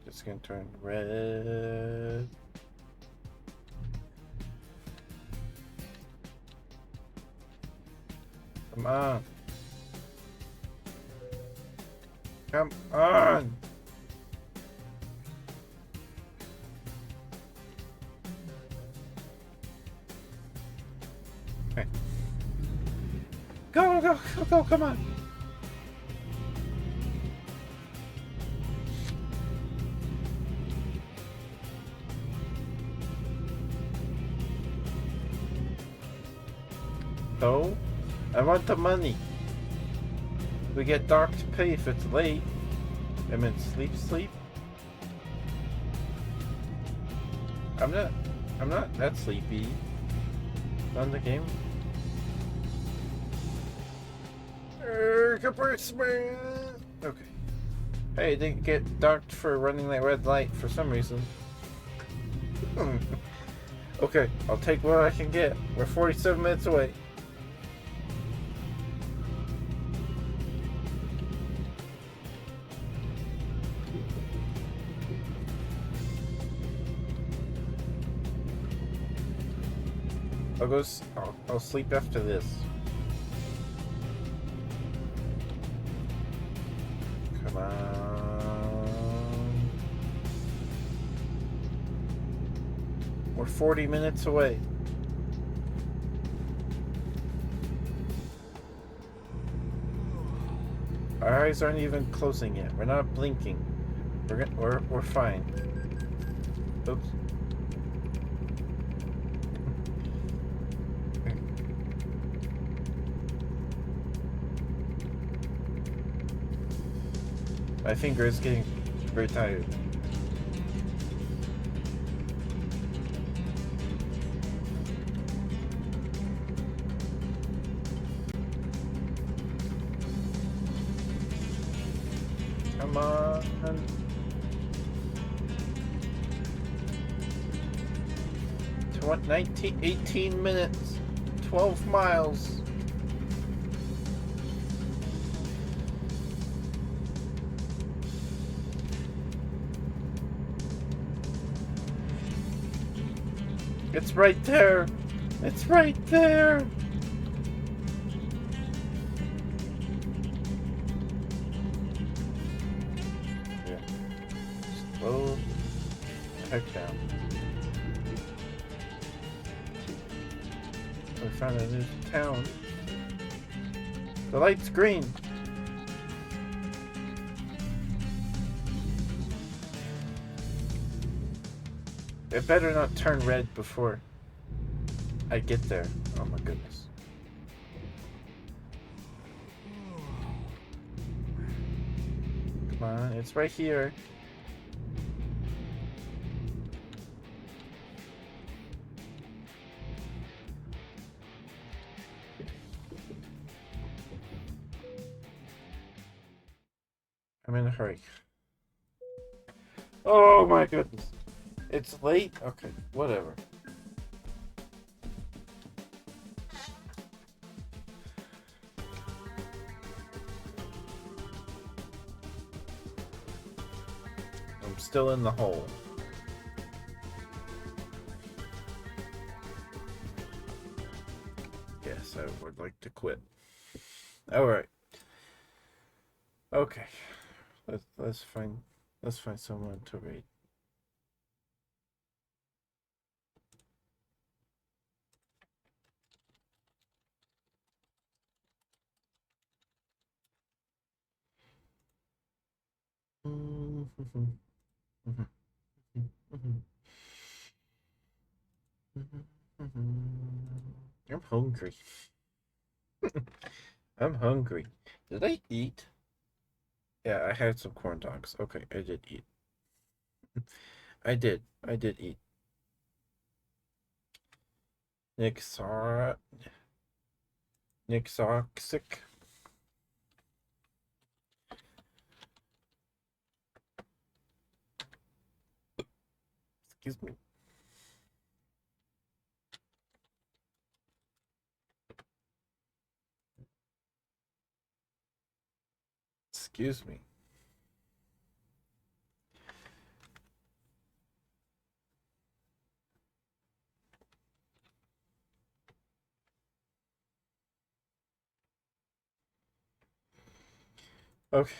It's gonna turn red. Come on. Come on. Okay. Go, go, go, go, come on. No, I want the money. We get dark to pay if it's late. I mean, sleep. I'm not that sleepy. On the game. Okay. Hey, it didn't get dark for running that red light for some reason. Okay, I'll take what I can get. We're 47 minutes away. I'll sleep after this. Come on. We're 40 minutes away. Our eyes aren't even closing yet. We're not blinking. We're fine. Oops. My finger is getting very tired. Come on. 18 minutes. 12 miles. It's right there. It's right there. Yeah. Slow the heck down. We found a new town. The light's green. It better not turn red before I get there. Oh my goodness. Come on, it's right here. I'm in a hurry. Oh my goodness. It's late? Okay, whatever. I'm still in the hole. Yes, I would like to quit. Alright. Okay. Let's find someone to raid. I'm hungry. I'm hungry. Did I eat? Yeah, I had some corn dogs. Okay, I did eat. I did. I did eat. Nixar. Nixoxic. Excuse me. Excuse me. Okay.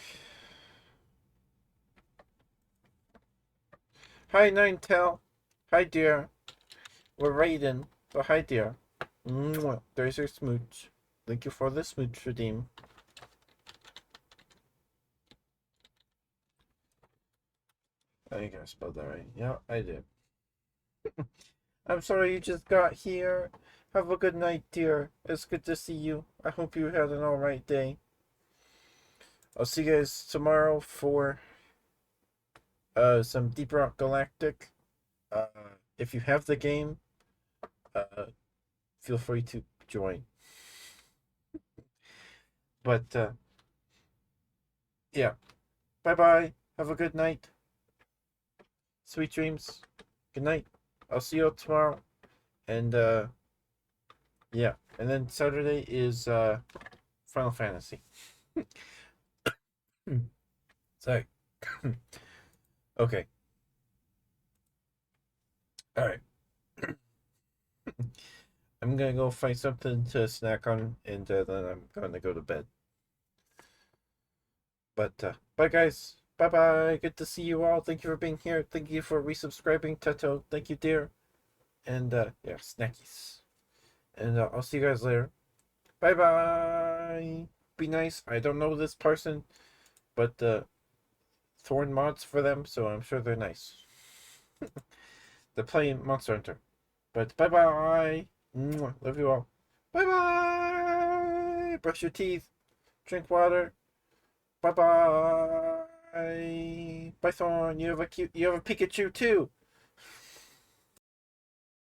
Hi, Ninetale. Hi, dear. We're raiding. Oh, hi, dear. Mwah. There's your smooch. Thank you for the smooch redeem. I think I spelled that right. Yeah, I did. I'm sorry you just got here. Have a good night, dear. It's good to see you. I hope you had an alright day. I'll see you guys tomorrow for some Deep Rock Galactic. Uh, if you have the game, feel free to join. But yeah, bye bye. Have a good night. Sweet dreams. Good night. I'll see you tomorrow. And yeah, and then Saturday is Final Fantasy. Sorry. Okay. All right. I'm gonna go find something to snack on, and then I'm gonna go to bed. But bye, guys. Bye bye. Good to see you all. Thank you for being here. Thank you for resubscribing, Tato. Thank you, dear. And yeah, snackies. And I'll see you guys later. Bye bye. Be nice. I don't know this person, but Thorn mods for them, so I'm sure they're nice. They're playing Monster Hunter. But bye bye. Love you all. Bye bye. Brush your teeth. Drink water. Bye bye. Bye Thorn. You have a Pikachu too.